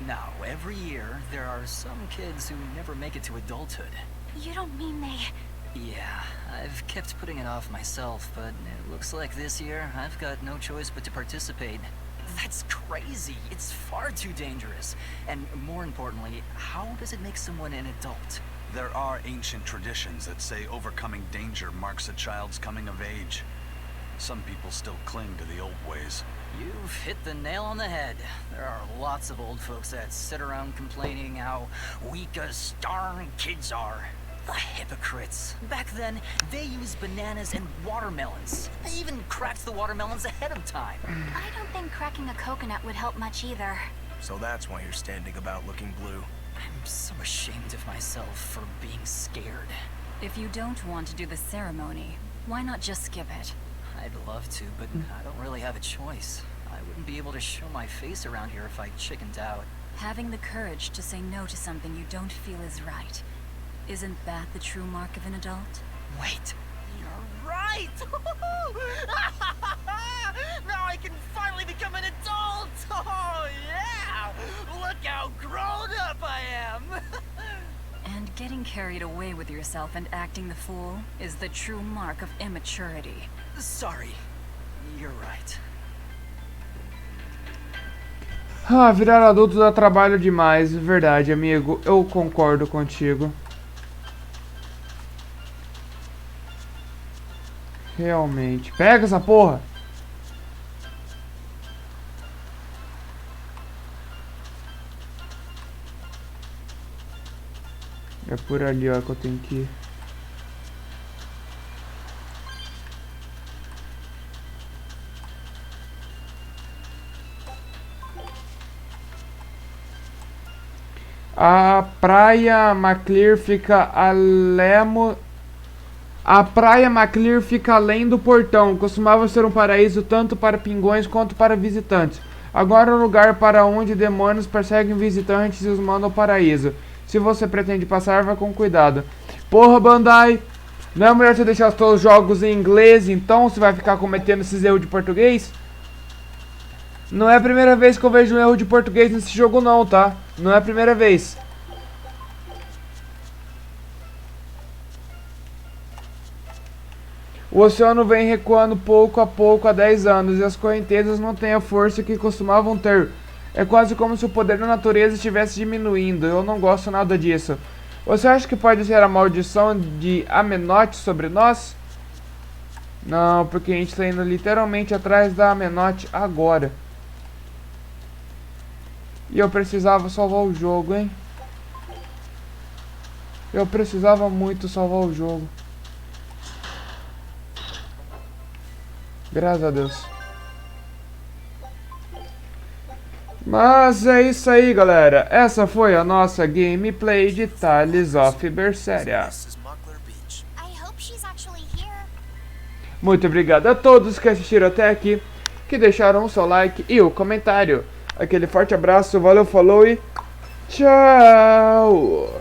Now, every year, there are some kids who never make it to adulthood. You don't mean they... Yeah, I've kept putting it off myself, but it looks like this year I've got no choice but to participate. That's crazy. It's far too dangerous. And more importantly, how does it make someone an adult? There are ancient traditions that say overcoming danger marks a child's coming of age. Some people still cling to the old ways. You've hit the nail on the head. There are lots of old folks that sit around complaining how weak as darn kids are. The hypocrites. Back then, they used bananas and watermelons. They even cracked the watermelons ahead of time. I don't think cracking a coconut would help much either. So that's why you're standing about looking blue. I'm so ashamed of myself for being scared. If you don't want to do the ceremony, why not just skip it? I'd love to, but I don't really have a choice. I wouldn't be able to show my face around here if I chickened out. Having the courage to say no to something you don't feel is right. Isn't that the true mark of an adult? Wait. You're right! Now I can finally become an adult! Oh, yeah! Look how grown up I am! And getting carried away with yourself and acting the fool is the true mark of immaturity. Sorry. You're right. Ah, virar adulto dá trabalho demais. Verdade, amigo. Eu concordo contigo. Realmente. Pega essa porra! É por ali, ó, que eu tenho que ir. A praia McClear fica A praia McClear fica além do portão. Costumava ser um paraíso tanto para pinguões quanto para visitantes. Agora é um lugar para onde demônios perseguem visitantes e os mandam ao paraíso. Se você pretende passar, vá com cuidado. Porra, Bandai! Não é melhor você deixar os seus jogos em inglês, então você vai ficar cometendo esses erros de português? Não é a primeira vez que eu vejo um erro de português nesse jogo não, tá? Não é a primeira vez. O oceano vem recuando pouco a pouco há 10 anos e as correntezas não têm a força que costumavam ter. É quase como se o poder da natureza estivesse diminuindo. Eu não gosto nada disso. Você acha que pode ser a maldição de Amenote sobre nós? Não, porque a gente está indo literalmente atrás da Amenote agora. E eu precisava salvar o jogo, hein? Eu precisava muito salvar o jogo. Graças a Deus. Mas é isso aí, galera. Essa foi a nossa gameplay de Tales of Berseria. Muito obrigado a todos que assistiram até aqui, que deixaram o seu like e o comentário. Aquele forte abraço, valeu, falou e tchau!